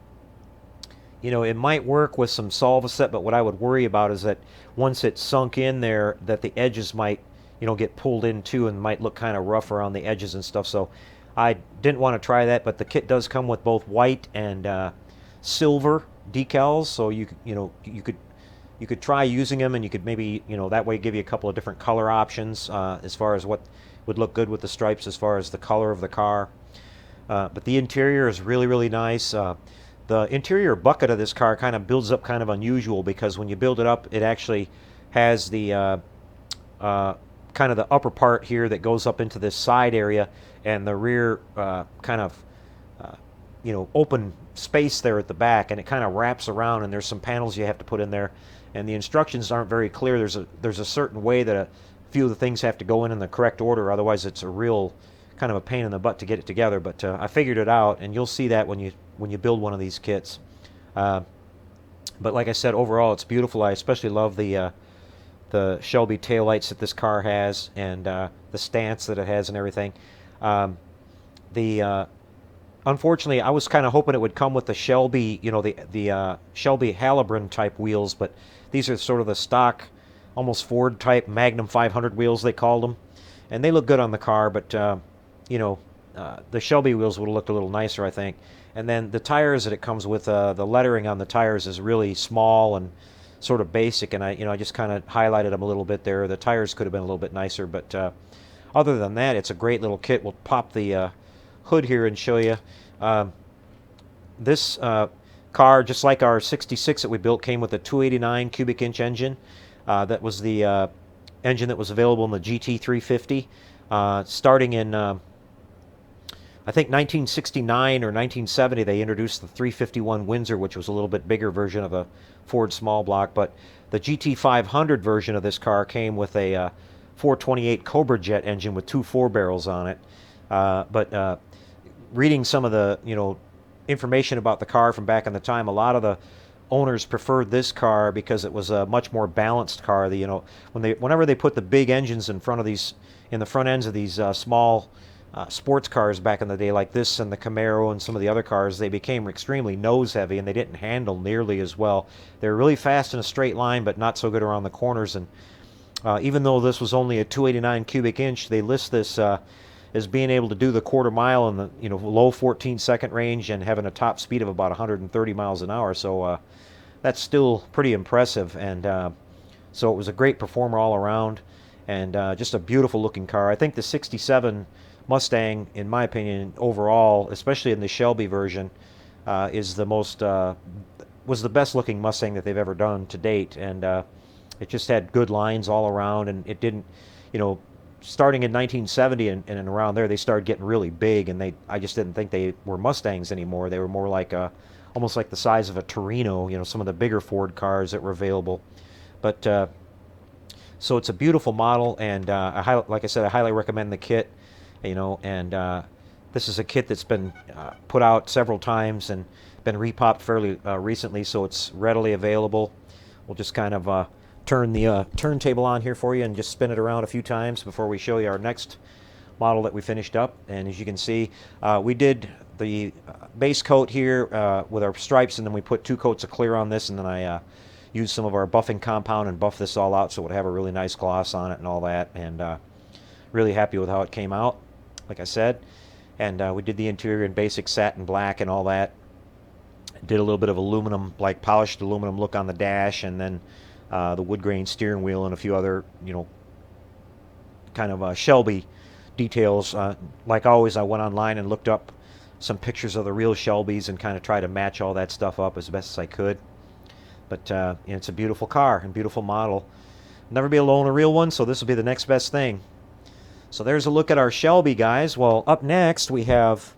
you know, it might work with some Solvaset, but what I would worry about is that once it's sunk in there, that the edges might, you know, get pulled in too and might look kind of rough around the edges and stuff. So I didn't want to try that, but the kit does come with both white and silver decals, so you could try using them, and you could maybe, you know, that way give you a couple of different color options as far as what would look good with the stripes as far as the color of the car. But the interior is really, really nice. The interior bucket of this car kind of builds up kind of unusual, because when you build it up, it actually has the kind of the upper part here that goes up into this side area, and the rear kind of you know, open space there at the back, and it kind of wraps around, and there's some panels you have to put in there, and the instructions aren't very clear. There's a certain way that a few of the things have to go in the correct order, otherwise it's a real kind of a pain in the butt to get it together. But I figured it out, and you'll see that when you build one of these kits. But like I said, overall it's beautiful. I especially love the Shelby taillights that this car has, and the stance that it has and everything. Unfortunately, I was kind of hoping it would come with the Shelby, you know, the Shelby Halibran type wheels, but these are sort of the stock, almost Ford type Magnum 500 wheels, they called them, and they look good on the car. But you know, the Shelby wheels would have looked a little nicer, I think. And then the tires that it comes with, the lettering on the tires is really small and sort of basic, and I just kind of highlighted them a little bit there. The tires could have been a little bit nicer, but other than that, it's a great little kit. We'll pop the hood here and show you. This car, just like our 66 that we built, came with a 289 cubic inch engine. That was the engine that was available in the GT350. Starting in, I think 1969 or 1970, they introduced the 351 Windsor, which was a little bit bigger version of a Ford small block. But the GT500 version of this car came with a 428 Cobra Jet engine with 2 4-barrels on it. But reading some of the, you know, information about the car from back in the time, a lot of the owners preferred this car because it was a much more balanced car. You know, whenever they put the big engines in front of these, in the front ends of these small sports cars back in the day, like this and the Camaro and some of the other cars, they became extremely nose heavy, and they didn't handle nearly as well. They were really fast in a straight line, but not so good around the corners. And even though this was only a 289 cubic inch, they list this as being able to do the quarter mile in the, you know, low 14-second range and having a top speed of about 130 miles an hour. So that's still pretty impressive. And so it was a great performer all around, and just a beautiful looking car. I think the 67 Mustang, in my opinion, overall, especially in the Shelby version, is the most was the best looking Mustang that they've ever done to date. And it just had good lines all around, and it didn't, you know, starting in 1970 and around there, they started getting really big, and I just didn't think they were Mustangs anymore. They were more like almost like the size of a Torino, you know, some of the bigger Ford cars that were available. But so it's a beautiful model, and like I said, I highly recommend the kit. You know, and this is a kit that's been put out several times and been repopped fairly recently, so it's readily available. We'll just kind of turn the turntable on here for you and just spin it around a few times before we show you our next model that we finished up. And as you can see, we did the base coat here with our stripes, and then we put 2 coats of clear on this, and then I used some of our buffing compound and buffed this all out so it would have a really nice gloss on it and all that. And really happy with how it came out, like I said. And we did the interior in basic satin black and all that. Did a little bit of aluminum, like polished aluminum look on the dash, and then the wood grain steering wheel and a few other, you know, kind of Shelby details. Like always, I went online and looked up some pictures of the real Shelbys and kind of tried to match all that stuff up as best as I could. But it's a beautiful car and beautiful model. Never be able to own a real one, so this will be the next best thing. So there's a look at our Shelby, guys. Well, up next we have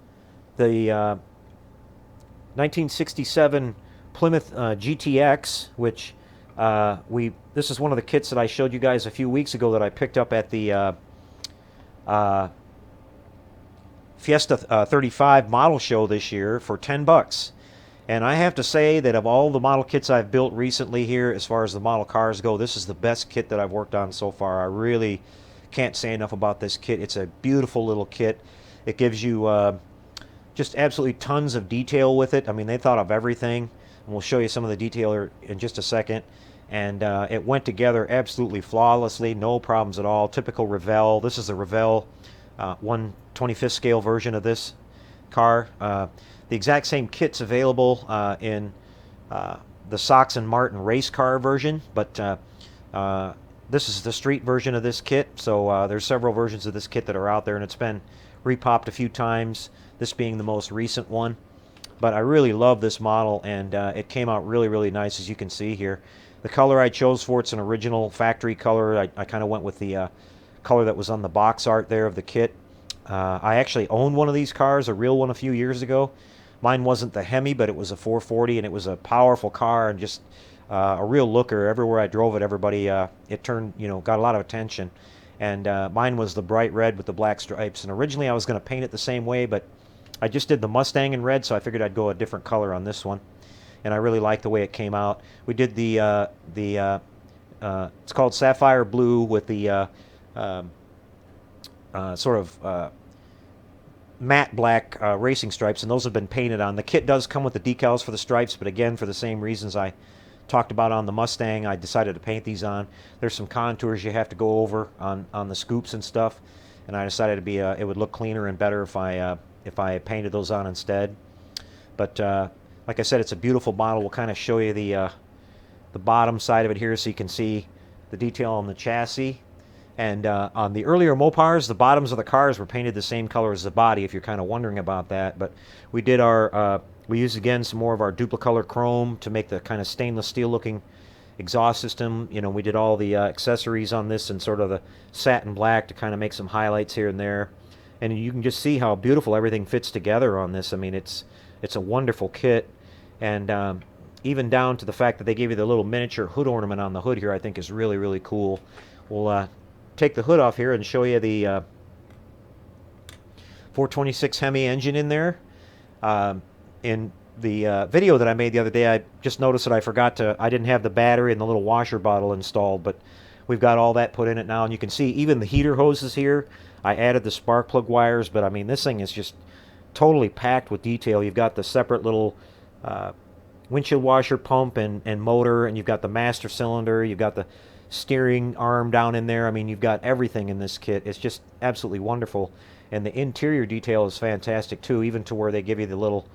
the 1967 Plymouth GTX, which this is one of the kits that I showed you guys a few weeks ago that I picked up at the Fiesta 35 model show this year for $10. And I have to say that of all the model kits I've built recently here, as far as the model cars go, this is the best kit that I've worked on so far. I really can't say enough about this kit. It's a beautiful little kit. It gives you just absolutely tons of detail with it. I mean, they thought of everything, and we'll show you some of the detail in just a second. And it went together absolutely flawlessly, no problems at all. Typical Revell. This is the Revell 1/25th scale version of this car. The exact same kit's available in the Sox and Martin race car version, but this is the street version of this kit. So there's several versions of this kit that are out there, and it's been repopped a few times, this being the most recent one. But I really love this model, and it came out really, really nice, as you can see here. The color I chose for it's an original factory color. I kind of went with the color that was on the box art there of the kit. I actually owned one of these cars, a real one, a few years ago. Mine wasn't the Hemi, but it was a 440, and it was a powerful car and just a real looker. Everywhere I drove it, everybody, it turned, got a lot of attention. And mine was the bright red with the black stripes. And originally I was going to paint it the same way, but I just did the Mustang in red, so I figured I'd go a different color on this one. And I really liked the way it came out. We did it's called Sapphire Blue with the sort of matte black racing stripes, and those have been painted on. The kit does come with the decals for the stripes, but again, for the same reasons I talked about on the Mustang, I decided to paint these on. There's some contours you have to go over on the scoops and stuff, and I decided it would look cleaner and better if I painted those on instead. But like I said, it's a beautiful model. We'll kind of show you the bottom side of it here so you can see the detail on the chassis. And on the earlier Mopars, the bottoms of the cars were painted the same color as the body, if you're kind of wondering about that. But we did we used again some more of our Duplicolor chrome to make the kind of stainless steel looking exhaust system. We did all the accessories on this in sort of the satin black to kind of make some highlights here and there. And you can just see how beautiful everything fits together on this. I mean, it's a wonderful kit. And even down to the fact that they gave you the little miniature hood ornament on the hood here, I think is really, really cool. We'll take the hood off here and show you the 426 Hemi engine in there. In the video that I made the other day, I just noticed that I didn't have the battery and the little washer bottle installed, but we've got all that put in it now, and you can see even the heater hoses here. I added the spark plug wires, but I mean, this thing is just totally packed with detail. You've got the separate little windshield washer pump and motor, and you've got the master cylinder, you've got the steering arm down in there. I mean, you've got everything in this kit. It's just absolutely wonderful. And the interior detail is fantastic too, even to where they give you the little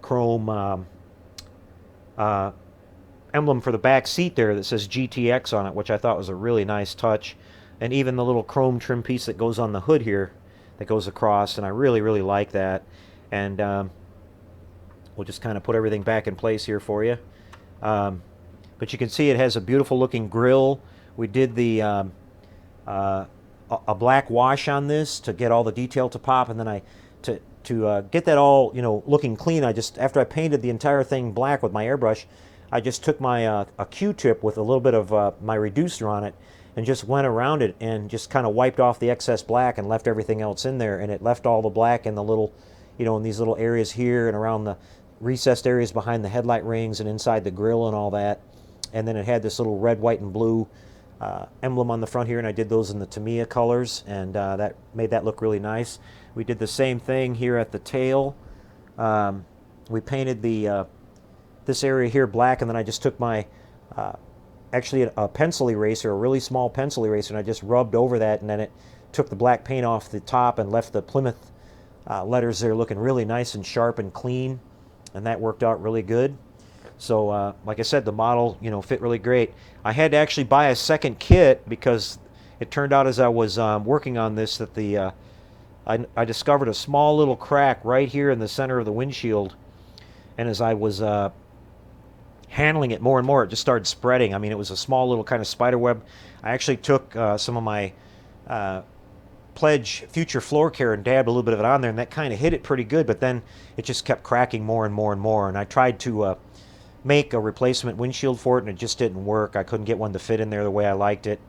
chrome emblem for the back seat there that says GTX on it, which I thought was a really nice touch. And even the little chrome trim piece that goes on the hood here that goes across, and I really, really like that. And we'll just kind of put everything back in place here for you. But you can see it has a beautiful looking grille. We did a black wash on this to get all the detail to pop, and then to get that all looking clean, after I painted the entire thing black with my airbrush, I just took my a Q-tip with a little bit of my reducer on it and just went around it and just kind of wiped off the excess black and left everything else in there, and it left all the black in the little in these little areas here and around the recessed areas behind the headlight rings and inside the grille and all that. And then it had this little red, white, and blue emblem on the front here, and I did those in the Tamiya colors, and that made that look really nice. We did the same thing here at the tail. We painted this area here black, and then I just took my actually a pencil eraser, a really small pencil eraser, and I just rubbed over that, and then it took the black paint off the top and left the Plymouth letters there looking really nice and sharp and clean, and that worked out really good. So like I said, the model fit really great. I had to actually buy a second kit because it turned out as I was working on this that I discovered a small little crack right here in the center of the windshield, and as I was handling it more and more, it just started spreading. I mean, it was a small little kind of spider web. I actually took some of my Pledge Future Floor Care and dabbed a little bit of it on there, and that kind of hit it pretty good, but then it just kept cracking more and more and more. And I tried to make a replacement windshield for it, and it just didn't work. I couldn't get one to fit in there the way I liked it.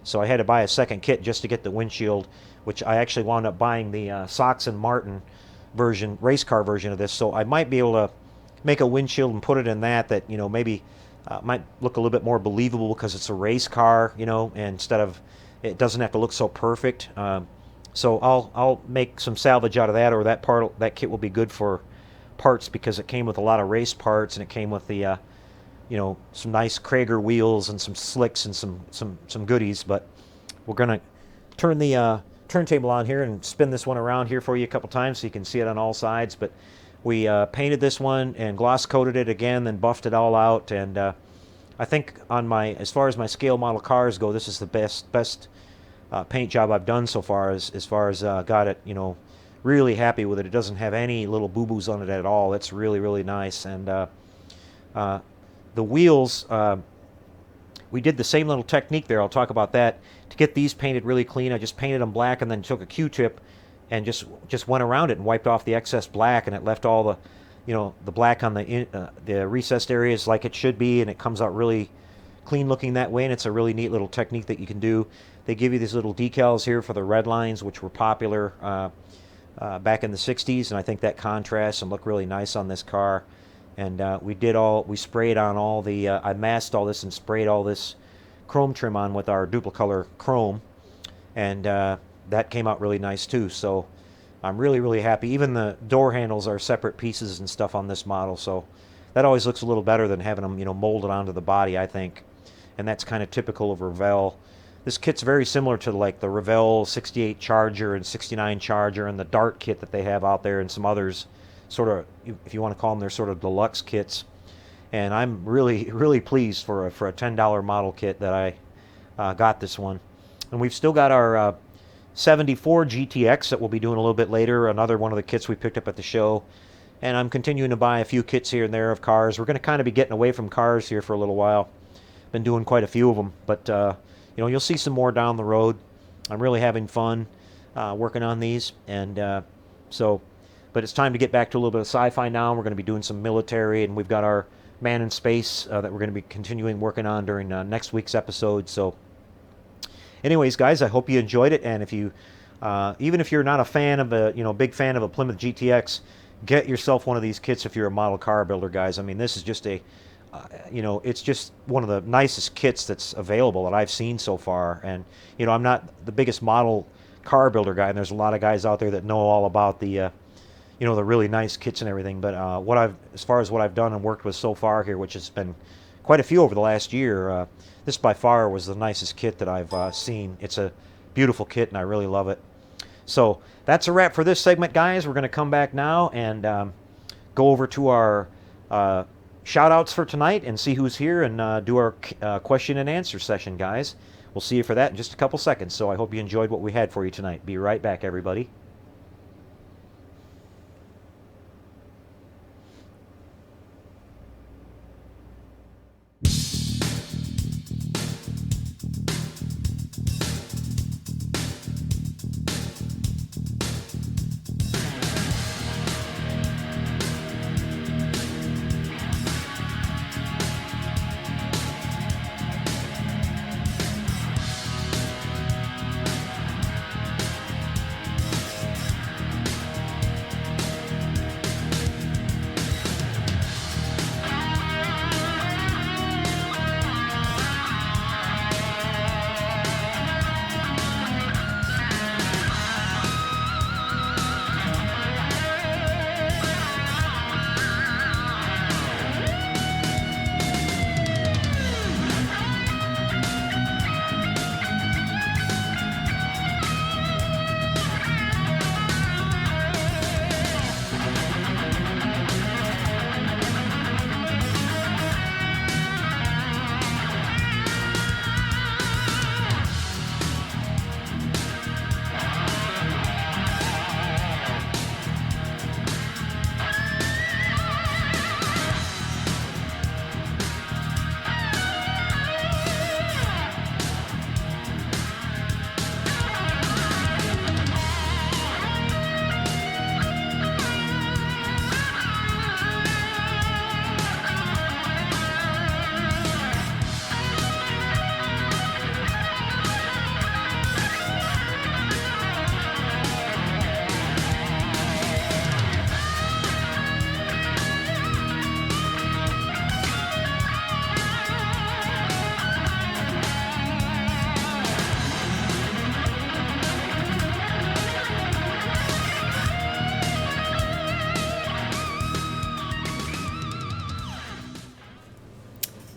So I had to buy a second kit just to get the windshield, which I actually wound up buying the Sox and Martin version, race car version of this. So I might be able to make a windshield and put it in that you know, maybe might look a little bit more believable because it's a race car, you know, and instead of, it doesn't have to look so perfect. So I'll make some salvage out of that, or that kit will be good for parts because it came with a lot of race parts, and it came with the you know, some nice Krager wheels and some slicks and some goodies. But we're gonna turn the turntable on here and spin this one around here for you a couple times so you can see it on all sides. But we painted this one and gloss coated it again, then buffed it all out, and I think as far as my scale model cars go, this is the best paint job I've done so far, as far as got it, you know, really happy with it. It doesn't have any little boo-boos on it at all. It's really, really nice. And the wheels, we did the same little technique there. I'll talk about that. To get these painted really clean, I just painted them black and then took a Q-tip and just went around it and wiped off the excess black, and it left all the, you know, the black on the recessed areas like it should be, and it comes out really clean looking that way. And it's a really neat little technique that you can do. They give you these little decals here for the red lines, which were popular back in the 60s, and I think that contrasts and look really nice on this car. And we sprayed on all the, I masked all this and sprayed all this chrome trim on with our Duplicolor chrome, and that came out really nice too. So I'm really, really happy. Even the door handles are separate pieces and stuff on this model, so that always looks a little better than having them, you know, molded onto the body, I think. And that's kind of typical of Revell. This kit's very similar to like the Revell 68 Charger and 69 Charger and the Dart kit that they have out there, and some others, sort of, if you want to call them, they're sort of deluxe kits. And I'm really, really pleased for a $10 model kit that I got this one. And we've still got our 74 GTX that we'll be doing a little bit later, another one of the kits we picked up at the show. And I'm continuing to buy a few kits here and there of cars. We're going to kind of be getting away from cars here for a little while. Been doing quite a few of them, but you know, you'll see some more down the road. I'm really having fun working on these, and but it's time to get back to a little bit of sci-fi now. We're going to be doing some military, and we've got our man in space that we're going to be continuing working on during next week's episode. So anyways, guys, I hope you enjoyed it, and if you even if you're not a fan of big fan of a Plymouth GTX, get yourself one of these kits if you're a model car builder, guys. I mean, this is just it's just one of the nicest kits that's available that I've seen so far. And you know, I'm not the biggest model car builder guy, and there's a lot of guys out there that know all about the the really nice kits and everything. But as far as what I've done and worked with so far here, which has been quite a few over the last year, this by far was the nicest kit that I've seen. It's a beautiful kit, and I really love it. So that's a wrap for this segment, guys. We're going to come back now and go over to our shout outs for tonight and see who's here and do our question and answer session, guys. We'll see you for that in just a couple seconds. So I hope you enjoyed what we had for you tonight. Be right back, everybody.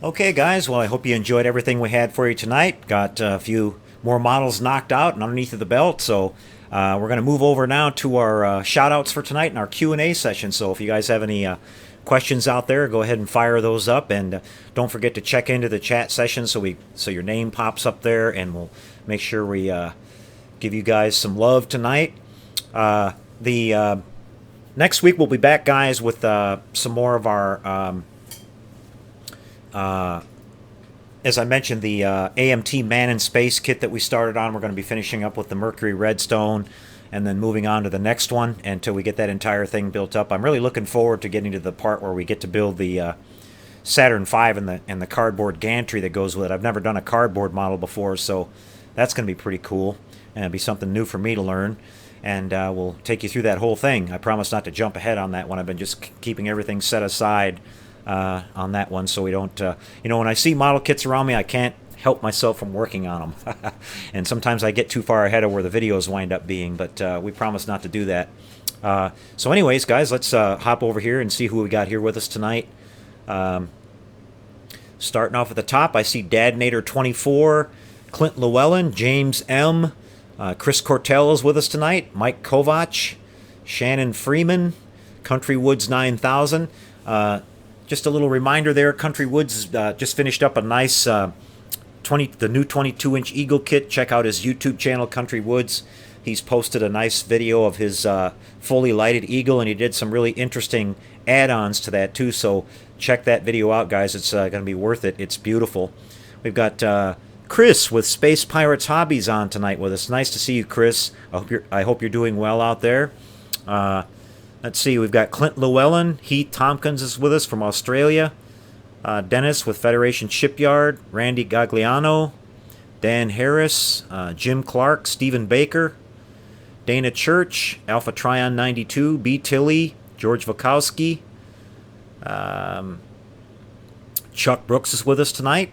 Okay, guys, well, I hope you enjoyed everything we had for you tonight. Got a few more models knocked out and underneath of the belt, so we're going to move over now to our shout-outs for tonight and our Q&A session. So if you guys have any questions out there, go ahead and fire those up, and don't forget to check into the chat session so your name pops up there, and we'll make sure we give you guys some love tonight. The next week we'll be back, guys, with some more of our as I mentioned, the AMT Man in Space kit that we started on. We're going to be finishing up with the Mercury Redstone and then moving on to the next one until we get that entire thing built up. I'm really looking forward to getting to the part where we get to build the Saturn V and the cardboard gantry that goes with it. I've never done a cardboard model before, so that's going to be pretty cool, and it'll be something new for me to learn. And we'll take you through that whole thing. I promise not to jump ahead on that one. I've been just keeping everything set aside on that one, so we don't, when I see model kits around me, I can't help myself from working on them. And sometimes I get too far ahead of where the videos wind up being, but we promise not to do that. So anyways, guys, let's hop over here and see who we got here with us tonight. Starting off at the top, I see Dadnator24, Clint Llewellyn, James M., Chris Cortell is with us tonight, Mike Kovach, Shannon Freeman, Country Woods 9000. Just a little reminder there, Country Woods just finished up a nice the new 22-inch Eagle kit. Check out his YouTube channel, Country Woods. He's posted a nice video of his fully lighted Eagle, and he did some really interesting add-ons to that too, so check that video out, guys. It's going to be worth it. It's beautiful. We've got Chris with Space Pirates Hobbies on tonight with us. Nice to see you, Chris. I hope you're doing well out there. Let's see, we've got Clint Llewellyn. Heath Tompkins is with us from Australia. Dennis with Federation Shipyard. Randy Gagliano. Dan Harris. Jim Clark. Stephen Baker. Dana Church. Alpha Trion 92. B. Tilley. George Vukowski. Chuck Brooks is with us tonight.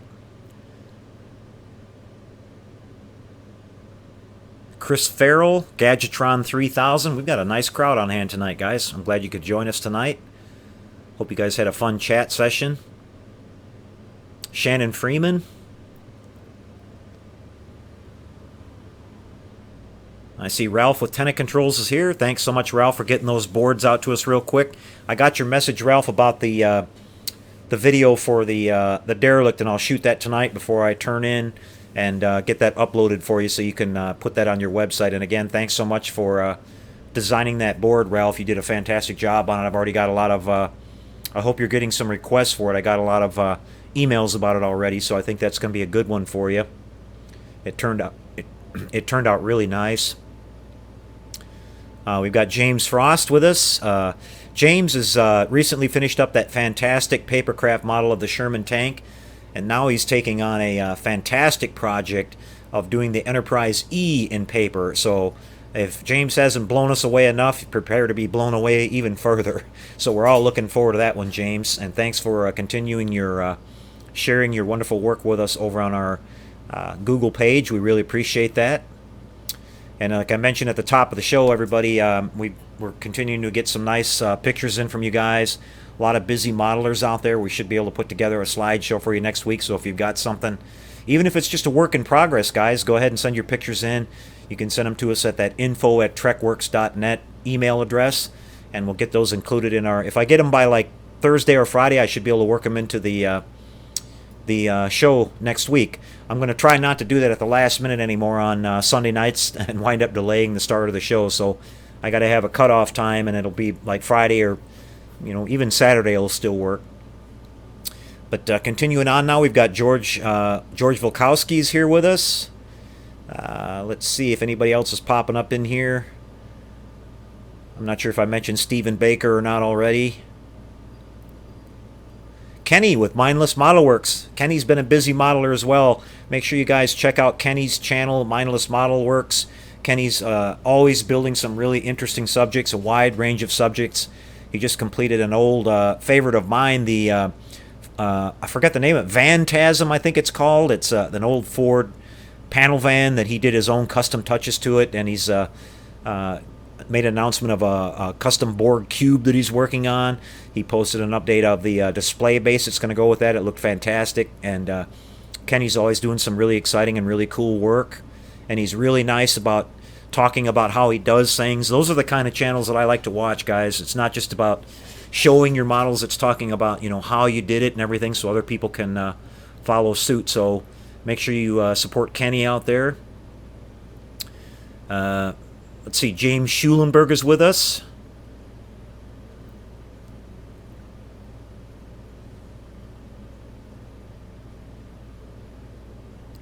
Chris Farrell, Gadgetron 3000. We've got a nice crowd on hand tonight, guys. I'm glad you could join us tonight. Hope you guys had a fun chat session. Shannon Freeman. I see Ralph with Tenant Controls is here. Thanks so much, Ralph, for getting those boards out to us real quick. I got your message, Ralph, about the video for the derelict, and I'll shoot that tonight before I turn in and get that uploaded for you so you can put that on your website. And again, thanks so much for designing that board, Ralph. You did a fantastic job on it. I've already got a lot of I hope you're getting some requests for it. I got a lot of emails about it already, so I think that's going to be a good one for you. It turned out really nice. We've got James Frost with us. James has recently finished up that fantastic papercraft model of the Sherman tank, and now he's taking on a fantastic project of doing the Enterprise E in paper. So if James hasn't blown us away enough, prepare to be blown away even further. So we're all looking forward to that one, James. And thanks for continuing your sharing your wonderful work with us over on our Google page. We really appreciate that. And like I mentioned at the top of the show, everybody, we're continuing to get some nice pictures in from you guys. A lot of busy modelers out there. We should be able to put together a slideshow for you next week. So if you've got something, even if it's just a work in progress, guys, go ahead and send your pictures in. You can send them to us at that info@trekworks.net email address, and we'll get those included in our... If I get them by like Thursday or Friday, I should be able to work them into the show next week. I'm going to try not to do that at the last minute anymore on Sunday nights and wind up delaying the start of the show. So I got to have a cutoff time, and it'll be like Friday or even Saturday will still work. But continuing on now, we've got George Volkowski's here with us. Let's see if anybody else is popping up in here. I'm not sure if I mentioned Stephen Baker or not already. Kenny with Mindless Model Works. Kenny's been a busy modeler as well. Make sure you guys check out Kenny's channel, Mindless Model Works. Kenny's always building some really interesting subjects, a wide range of subjects. He just completed an old favorite of mine, the I forget the name of it, Vantasm, I think it's called. It's an old Ford panel van that he did his own custom touches to it, and he's made an announcement of a custom board cube that he's working on. He posted an update of the display base that's going to go with that. It looked fantastic, and Kenny's always doing some really exciting and really cool work, and he's really nice about talking about how he does things. Those are the kind of channels that I like to watch, guys. It's not just about showing your models. It's talking about, how you did it and everything, so other people can follow suit. So make sure you support Kenny out there. Let's see, James Schulenberg is with us.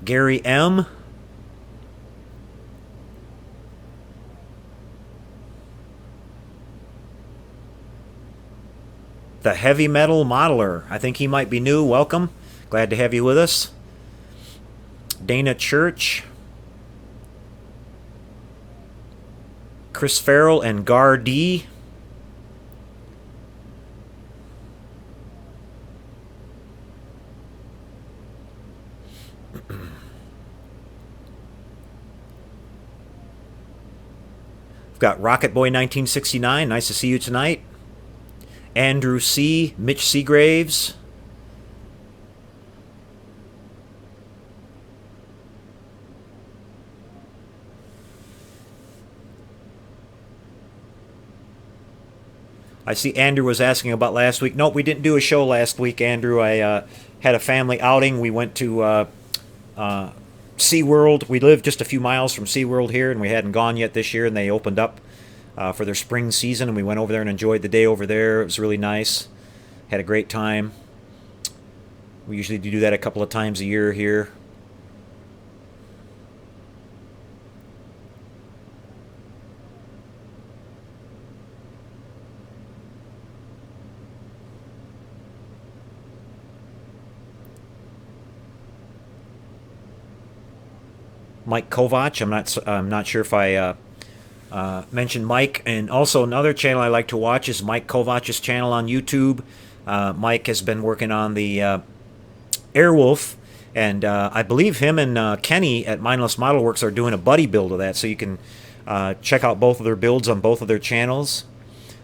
Gary M. The Heavy Metal Modeler. I think he might be new. Welcome. Glad to have you with us. Dana Church. Chris Farrell and Gar D. We've got Rocket Boy 1969. Nice to see you tonight. Andrew C. Mitch Seagraves. I see Andrew was asking about last week. Nope, we didn't do a show last week, Andrew. I had a family outing. We went to SeaWorld. We live just a few miles from SeaWorld here, and we hadn't gone yet this year, and they opened up for their spring season, and we went over there and enjoyed the day over there. It was really nice. Had a great time. We usually do that a couple of times a year here. Mike Kovac. I'm not sure if I mentioned Mike. And also another channel I like to watch is Mike Kovac's channel on YouTube. Mike has been working on the Airwolf, and I believe him and Kenny at Mindless Model Works are doing a buddy build of that, so you can check out both of their builds on both of their channels.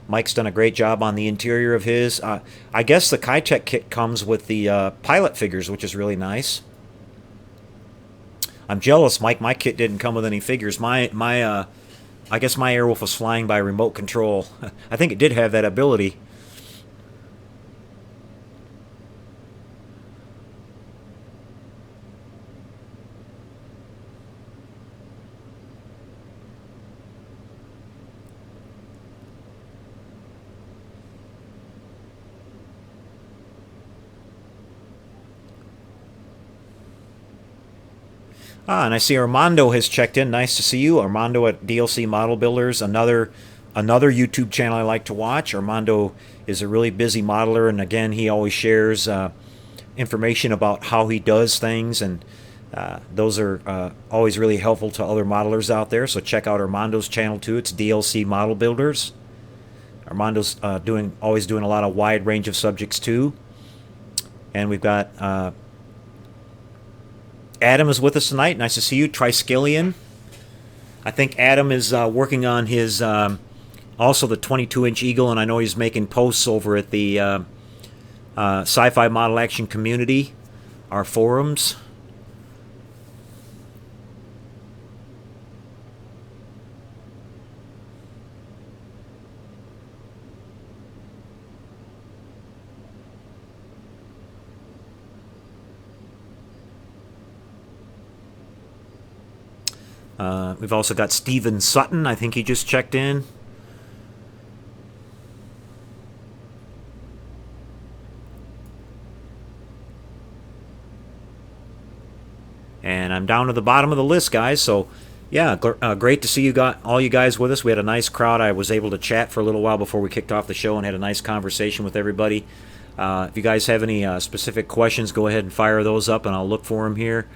Mike's done a great job on the interior of his. I guess the Kitech kit comes with the pilot figures, which is really nice. I'm jealous, Mike. My kit didn't come with any figures. I guess my Airwolf was flying by remote control. I think it did have that ability. And I see Armando has checked in. Nice to see you. Armando at DLC Model Builders, another YouTube channel I like to watch. Armando is a really busy modeler, and again, he always shares information about how he does things, and those are always really helpful to other modelers out there. So check out Armando's channel too. It's DLC Model Builders. Armando's always doing a lot of wide range of subjects too. And we've got Adam is with us tonight. Nice to see you. Triskelion. I think Adam is working on his also the 22-inch Eagle, and I know he's making posts over at the Sci-Fi Model Action Community, our forums. We've also got Steven Sutton. I think he just checked in. And I'm down to the bottom of the list, guys. So, yeah, great to see all you guys with us. We had a nice crowd. I was able to chat for a little while before we kicked off the show and had a nice conversation with everybody. If you guys have any specific questions, go ahead and fire those up, and I'll look for them here.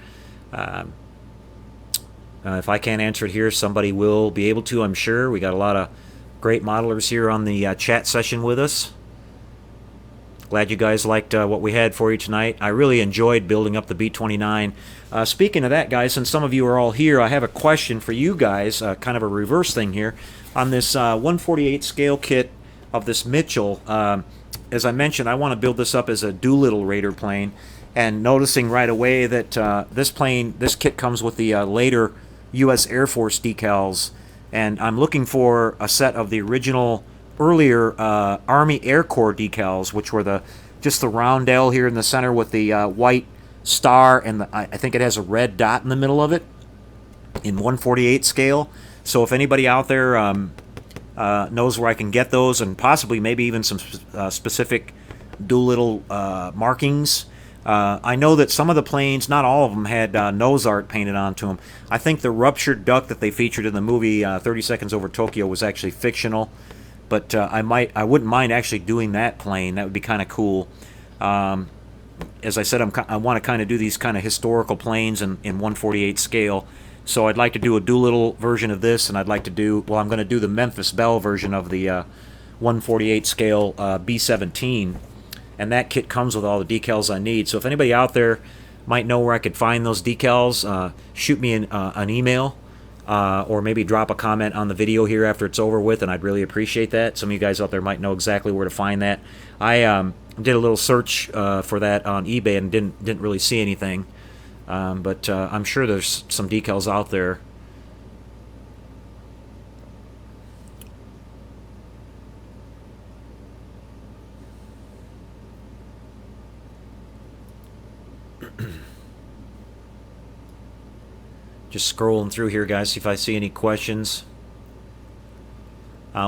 If I can't answer it here, somebody will be able to, I'm sure. We got a lot of great modelers here on the chat session with us. Glad you guys liked what we had for you tonight. I really enjoyed building up the B-29. Speaking of that, guys, since some of you are all here, I have a question for you guys, kind of a reverse thing here. On this 1/48 scale kit of this Mitchell, as I mentioned, I want to build this up as a Doolittle Raider plane, and noticing right away that this kit comes with the later U.S. Air Force decals, and I'm looking for a set of the original earlier Army Air Corps decals, which were just the roundel here in the center with the white star, and I think it has a red dot in the middle of it in 1/48 scale. So if anybody out there knows where I can get those, and possibly maybe even some specific Doolittle markings. I know that some of the planes, not all of them, had nose art painted onto them. I think the ruptured duck that they featured in the movie 30 Seconds Over Tokyo was actually fictional, but I wouldn't mind actually doing that plane. That would be kind of cool. As I said, I want to kind of do these kind of historical planes in 1/48 scale. So I'd like to do a Doolittle version of this, and I'd like to do, well, I'm going to do the Memphis Belle version of the 1/48 scale B-17, and that kit comes with all the decals I need. So if anybody out there might know where I could find those decals, shoot me an email, or maybe drop a comment on the video here after it's over with, and I'd really appreciate that. Some of you guys out there might know exactly where to find that. I did a little search for that on eBay and didn't really see anything. But I'm sure there's some decals out there. Just scrolling through here, guys, see if I see any questions.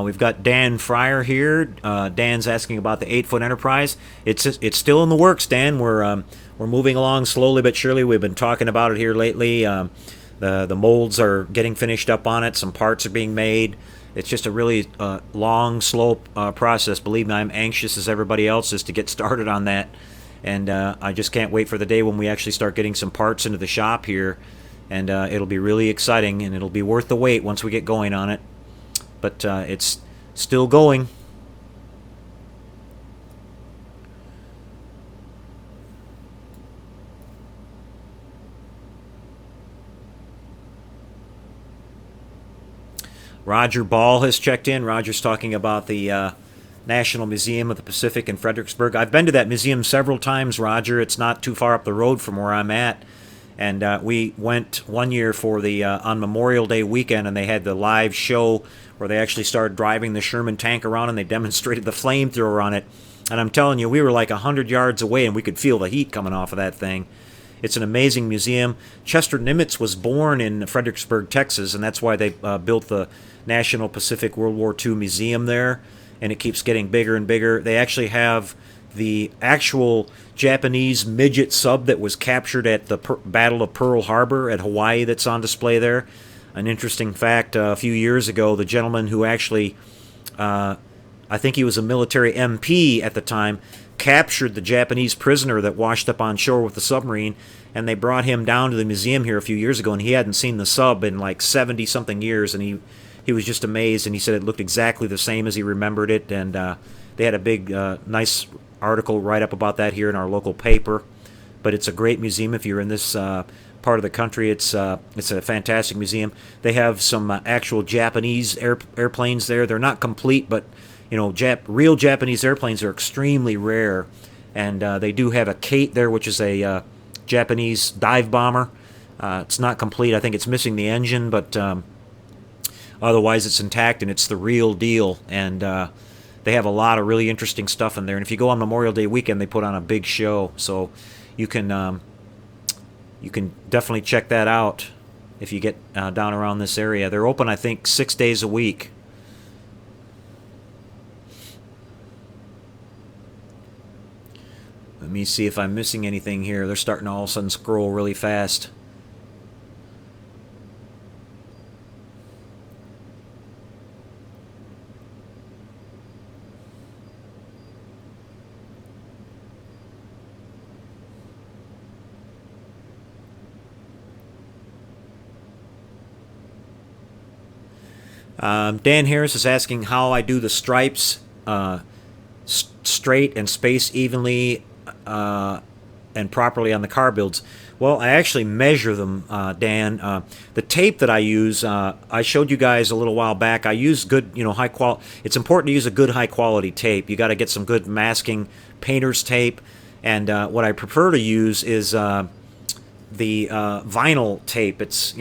We've got Dan Fryer here. Dan's asking about the 8-foot Enterprise. It's still in the works, Dan. We're moving along slowly but surely. We've been talking about it here lately. The molds are getting finished up on it. Some parts are being made. It's just a really long, slow process. Believe me, I'm anxious as everybody else is to get started on that. And I just can't wait for the day when we actually start getting some parts into the shop here. And it'll be really exciting, and it'll be worth the wait once we get going on it. But it's still going. Roger Ball has checked in. Roger's talking about the National Museum of the Pacific in Fredericksburg. I've been to that museum several times, Roger. It's not too far up the road from where I'm at. And we went one year for the on Memorial Day weekend, and they had the live show where they actually started driving the Sherman tank around, and they demonstrated the flamethrower on it. And I'm telling you, we were like 100 yards away, and we could feel the heat coming off of that thing. It's an amazing museum. Chester Nimitz was born in Fredericksburg, Texas, and that's why they built the National Pacific World War II Museum there, and it keeps getting bigger and bigger. They actually have the actual Japanese midget sub that was captured at the Battle of Pearl Harbor at Hawaii that's on display there. An interesting fact, a few years ago, the gentleman who actually, I think he was a military MP at the time, captured the Japanese prisoner that washed up on shore with the submarine, and they brought him down to the museum here a few years ago, and he hadn't seen the sub in like 70-something years, and he was just amazed, and he said it looked exactly the same as he remembered it, and they had a big, nice article write-up about that here in our local paper. But it's a great museum if you're in this part of the country. It's a fantastic museum. They have some actual Japanese airplanes there. They're not complete, but you know, real Japanese airplanes are extremely rare. And they do have a Kate there, which is a Japanese dive bomber. It's not complete. I think it's missing the engine, but otherwise it's intact, and it's the real deal. And they have a lot of really interesting stuff in there. And if you go on Memorial Day weekend, they put on a big show. So you can definitely check that out if you get down around this area. They're open, I think, 6 days a week. Let me see if I'm missing anything here. They're starting to all of a sudden scroll really fast. Dan Harris is asking how I do the stripes. straight and spaced evenly and properly on the car builds? Well, I actually measure them, Dan. The tape that I use, I showed you guys a little while back. I use good, high quality. It's important to use a good high quality tape. You got to get some good masking painter's tape, and what I prefer to use is the vinyl tape. It's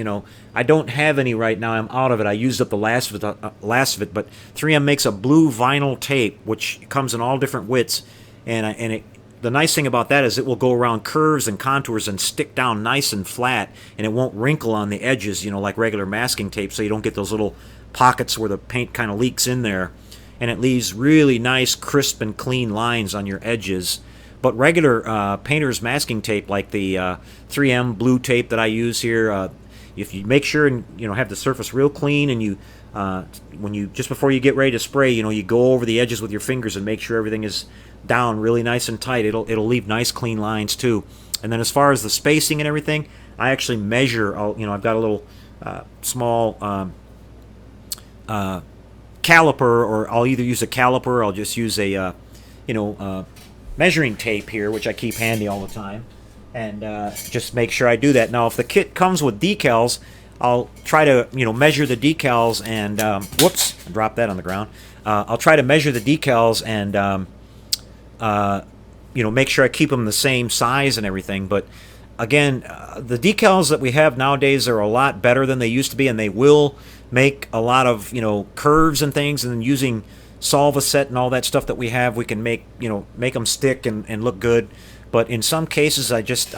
I don't have any right now. I'm out of it. I used up the last of it. But 3M makes a blue vinyl tape, which comes in all different widths, and the nice thing about that is it will go around curves and contours and stick down nice and flat, and it won't wrinkle on the edges, like regular masking tape, so you don't get those little pockets where the paint kind of leaks in there. And it leaves really nice, crisp, and clean lines on your edges. But regular painter's masking tape, like the 3M blue tape that I use here, if you make sure and have the surface real clean, and you when you just before you get ready to spray, you go over the edges with your fingers and make sure everything is down really nice and tight. It'll leave nice clean lines too. And then as far as the spacing and everything, I actually measure. I've got a little small caliper, or I'll either use a caliper or I'll just use a measuring tape here, which I keep handy all the time, and just make sure I do that. Now, if the kit comes with decals, I'll try to measure the decals and whoops, I dropped that on the ground. I'll try to measure the decals and make sure I keep them the same size and everything. But again, the decals that we have nowadays are a lot better than they used to be, and they will make a lot of curves and things. And then using Solvaset and all that stuff that we have, we can make them stick and look good. But in some cases, I'm just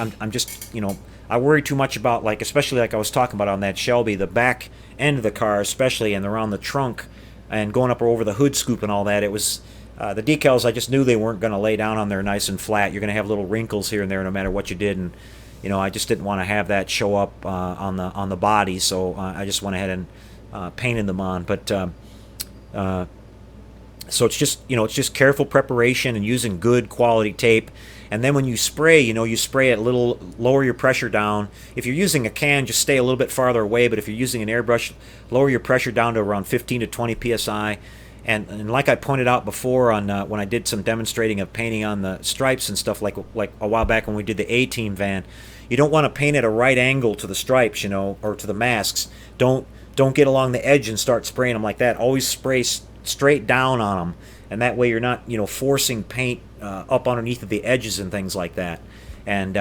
I worry too much about, especially like I was talking about on that Shelby, the back end of the car especially, and around the trunk and going up over the hood scoop and all that. It was the decals, I just knew they weren't going to lay down on there nice and flat. You're going to have little wrinkles here and there no matter what you did, and I just didn't want to have that show up on the body, so I just went ahead and painted them on. But so it's just careful preparation and using good quality tape. And then when you spray, you spray it a little, lower your pressure down. If you're using a can, just stay a little bit farther away. But if you're using an airbrush, lower your pressure down to around 15 to 20 psi. And like I pointed out before on when I did some demonstrating of painting on the stripes and stuff, like a while back when we did the A-Team van, you don't want to paint at a right angle to the stripes, or to the masks. Don't get along the edge and start spraying them like that. Always spray straight down on them, and that way you're not forcing paint up underneath of the edges and things like that. And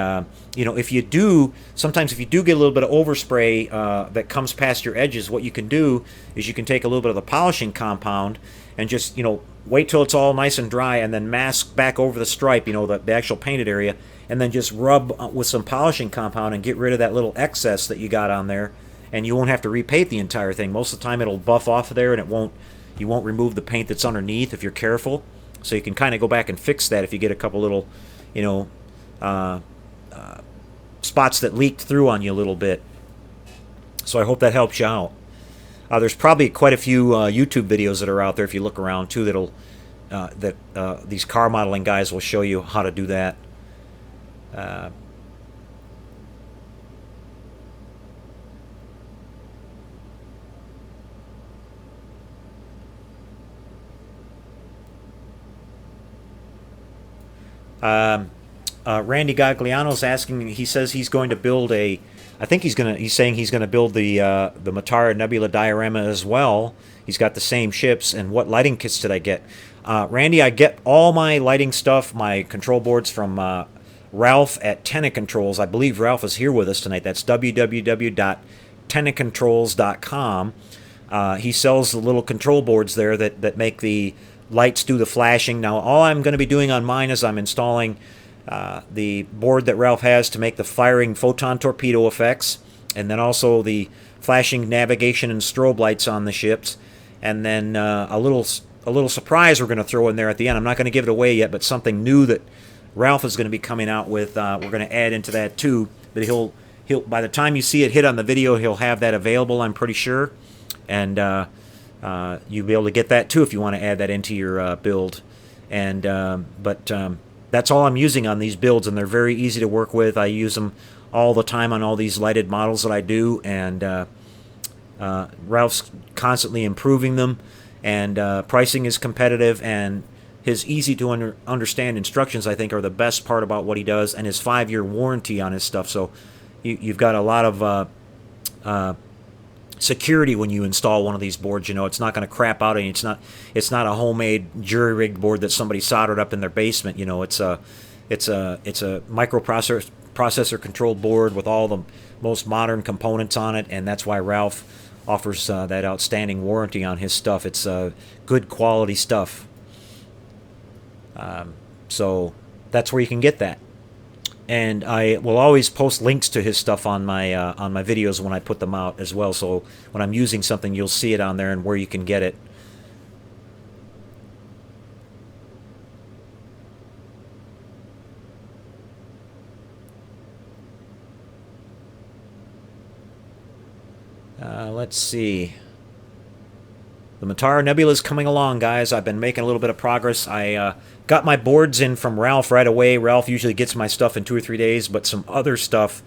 if you do get a little bit of overspray that comes past your edges, what you can do is you can take a little bit of the polishing compound and just wait till it's all nice and dry, and then mask back over the stripe, the actual painted area, and then just rub with some polishing compound and get rid of that little excess that you got on there, and you won't have to repaint the entire thing. Most of the time it'll buff off of there, and you won't remove the paint that's underneath if you're careful. So you can kind of go back and fix that if you get a couple little spots that leaked through on you a little bit. So I hope that helps you out. There's probably quite a few YouTube videos that are out there if you look around too that these car modeling guys will show you how to do that. Randy Gagliano's asking. He says he's going to build a. I think he's saying he's going to build the Matara Nebula diorama as well. He's got the same ships. And what lighting kits did I get? Randy, I get all my lighting stuff, my control boards from Ralph at Tenant Controls. I believe Ralph is here with us tonight. That's www.tenantcontrols.com. He sells the little control boards there that make the lights do the flashing. Now, all I'm going to be doing on mine is I'm installing the board that Ralph has to make the firing photon torpedo effects, and then also the flashing navigation and strobe lights on the ships, and then a little surprise we're going to throw in there at the end. I'm not going to give it away yet, but something new that Ralph is going to be coming out with, we're going to add into that too. But he'll by the time you see it hit on the video, he'll have that available, I'm pretty sure, and you'll be able to get that too if you want to add that into your build. And that's all I'm using on these builds, and they're very easy to work with. I use them all the time on all these lighted models that I do, and Ralph's constantly improving them, and pricing is competitive, and his easy to understand instructions, I think, are the best part about what he does, and his 5-year warranty on his stuff. So you've got a lot of security when you install one of these boards. You know, it's not going to crap out, and it's not a homemade jury rigged board that somebody soldered up in their basement. You know, it's a microprocessor controlled board with all the most modern components on it, and that's why Ralph offers that outstanding warranty on his stuff. It's good quality stuff. So that's where you can get that. And I will always post links to his stuff on my videos when I put them out as well. So when I'm using something, you'll see it on there and where you can get it. Let's see. The Mutara Nebula is coming along, guys. I've been making a little bit of progress. I got my boards in from Ralph right away. Ralph usually gets my stuff in 2 or 3 days, but some other stuff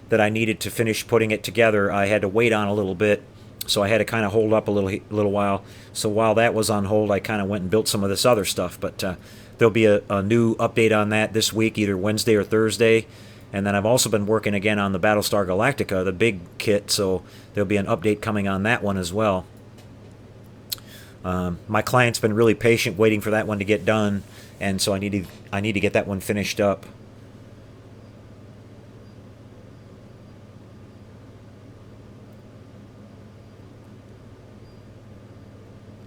that I needed to finish putting it together, I had to wait on a little bit. So I had to kind of hold up a little while. So while that was on hold, I kind of went and built some of this other stuff. But there'll be a new update on that this week, either Wednesday or Thursday. And then I've also been working again on the Battlestar Galactica, the big kit. So there'll be an update coming on that one as well. My client's been really patient waiting for that one to get done, and so I need to get that one finished up.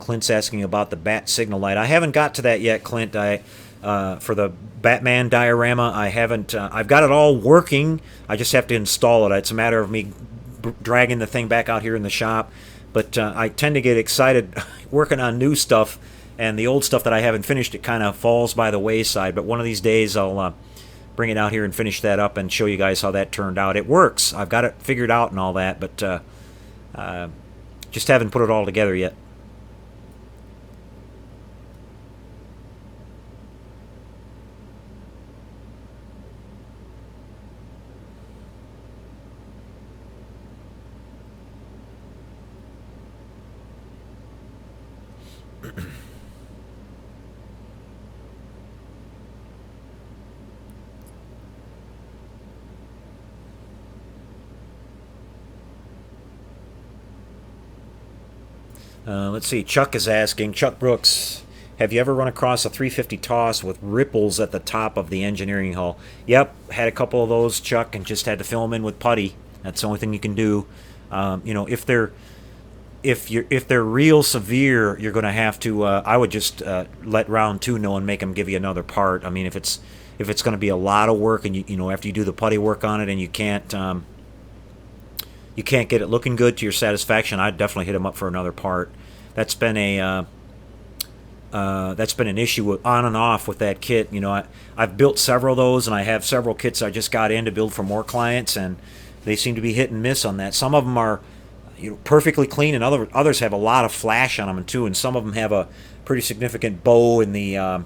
Clint's asking about the bat signal light. I haven't got to that yet, Clint. For the Batman diorama, I haven't. I've got it all working. I just have to install it. It's a matter of me dragging the thing back out here in the shop. But I tend to get excited working on new stuff, and the old stuff that I haven't finished, it kind of falls by the wayside. But one of these days I'll bring it out here and finish that up and show you guys how that turned out. It works. I've got it figured out and all that, but just haven't put it all together yet. Let's see, Chuck is asking, Chuck Brooks, have you ever run across a 350 TOS with ripples at the top of the engineering hull? Yep, had a couple of those, Chuck, and just had to fill them in with putty. That's the only thing you can do. You know, if they're real severe, you're going to have to. I would just let round 2 know and make them give you another part. I mean, if it's going to be a lot of work, and you know after you do the putty work on it, and you can't get it looking good to your satisfaction, I'd definitely hit them up for another part. That's been an issue on and off with that kit. You know, I've built several of those, and I have several kits I just got in to build for more clients, and they seem to be hit and miss on that. Some of them are perfectly clean, and others have a lot of flash on them too, and some of them have a pretty significant bow in the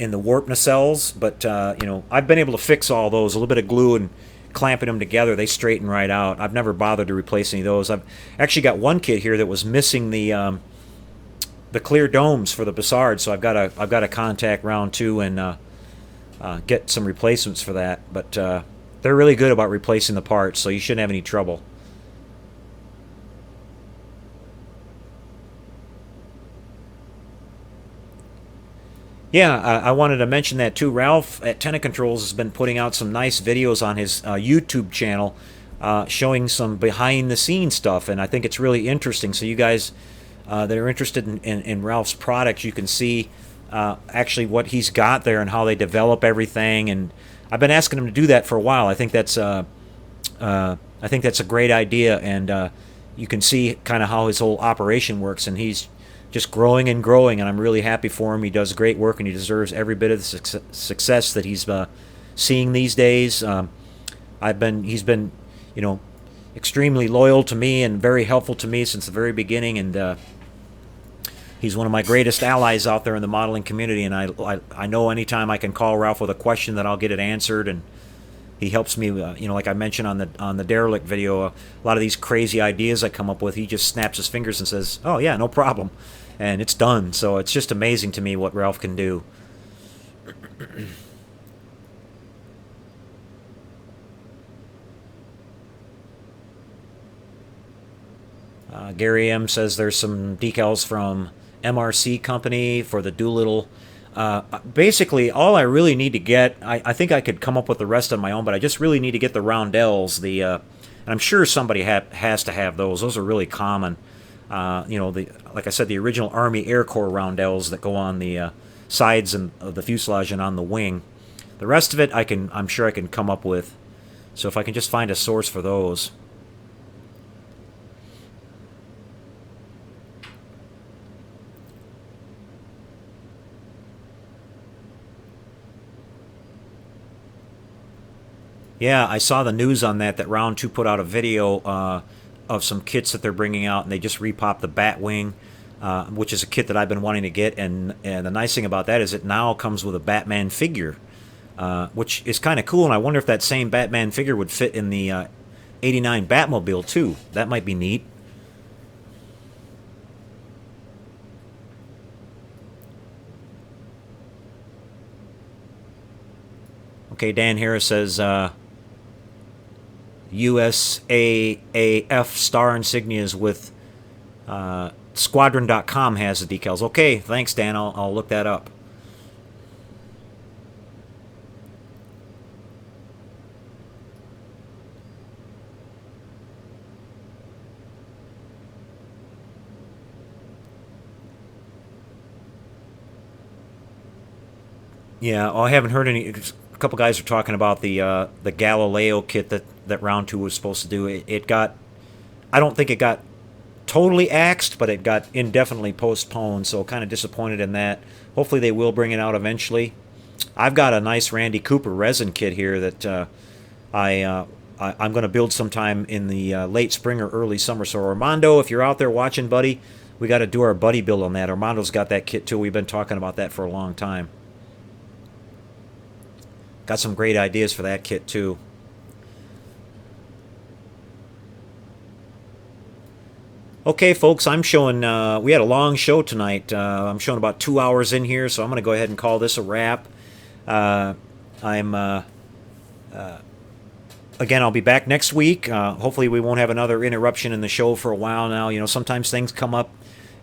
warp nacelles. But I've been able to fix all those. A little bit of glue and clamping them together, they straighten right out. I've never bothered to replace any of those. I've actually got one kit here that was missing the clear domes for the Bussard, so I've got to contact round 2 and get some replacements for that. But they're really good about replacing the parts, so you shouldn't have any trouble. Yeah, I wanted to mention that too. Ralph at Tenant Controls has been putting out some nice videos on his YouTube channel showing some behind-the-scenes stuff, and I think it's really interesting. So you guys that are interested in Ralph's products, you can see actually what he's got there and how they develop everything. And I've been asking him to do that for a while. I think that's a great idea, and you can see kind of how his whole operation works, and he's just growing and growing, and I'm really happy for him. He does great work, and he deserves every bit of the success that he's seeing these days. He's been, extremely loyal to me and very helpful to me since the very beginning, and he's one of my greatest allies out there in the modeling community. And I know anytime I can call Ralph with a question that I'll get it answered, and he helps me. Like I mentioned on the derelict video, a lot of these crazy ideas I come up with, he just snaps his fingers and says, "Oh yeah, no problem." and it's done. So it's just amazing to me what Ralph can do. Gary M says there's some decals from MRC Company for the Doolittle. Basically, all I really need to get, I think I could come up with the rest on my own, but I just really need to get the roundels. And I'm sure somebody has to have those. Those are really common. Like I said, the original Army Air Corps roundels that go on the sides of the fuselage and on the wing. The rest of it, I'm sure I can come up with. So if I can just find a source for those. Yeah, I saw the news on that Round 2 put out a video of some kits that they're bringing out, and they just repopped the Batwing, which is a kit that I've been wanting to get. And the nice thing about that is it now comes with a Batman figure, which is kind of cool. And I wonder if that same Batman figure would fit in the 89 Batmobile, too. That might be neat. Okay, Dan Harris says... USAAF star insignias with Squadron.com has the decals. Okay, thanks, Dan. I'll look that up. Yeah, I haven't heard any. A couple guys are talking about the Galileo kit that Round 2 was supposed to do. It got, I don't think it got totally axed, but it got indefinitely postponed, so kind of disappointed in that. Hopefully they will bring it out eventually. I've got a nice Randy Cooper resin kit here that I'm going to build sometime in the late spring or early summer. So Armando, if you're out there watching, buddy, we got to do our buddy build on that. Armando's got that kit too. We've been talking about that for a long time. Got some great ideas for that kit too. Okay, folks, I'm showing, we had a long show tonight. I'm showing about 2 hours in here, so I'm going to go ahead and call this a wrap. Again, I'll be back next week. Hopefully we won't have another interruption in the show for a while now. You know, sometimes things come up,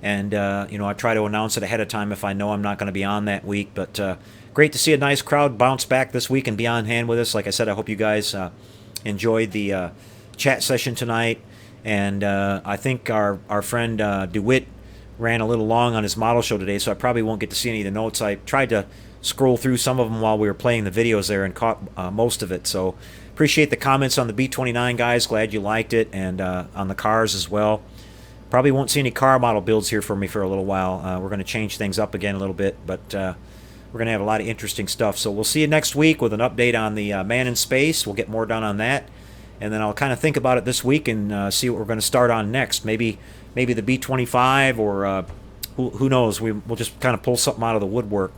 and, I try to announce it ahead of time if I know I'm not going to be on that week. But great to see a nice crowd bounce back this week and be on hand with us. Like I said, I hope you guys enjoyed the chat session tonight. And I think our friend DeWitt ran a little long on his model show today, so I probably won't get to see any of the notes. I tried to scroll through some of them while we were playing the videos there and caught most of it. So appreciate the comments on the B-29, guys. Glad you liked it, and on the cars as well. Probably won't see any car model builds here for me for a little while. We're going to change things up again a little bit, but we're going to have a lot of interesting stuff. So we'll see you next week with an update on the Man in Space. We'll get more done on that. And then I'll kind of think about it this week and see what we're going to start on next. Maybe the B-25 or who knows. We'll just kind of pull something out of the woodwork.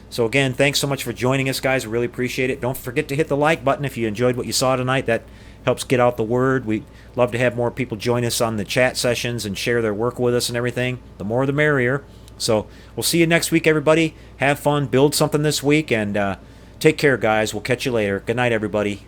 So again, thanks so much for joining us, guys. We really appreciate it. Don't forget to hit the like button if you enjoyed what you saw tonight. That helps get out the word. We'd love to have more people join us on the chat sessions and share their work with us and everything. The more the merrier. So we'll see you next week, everybody. Have fun. Build something this week. And take care, guys. We'll catch you later. Good night, everybody.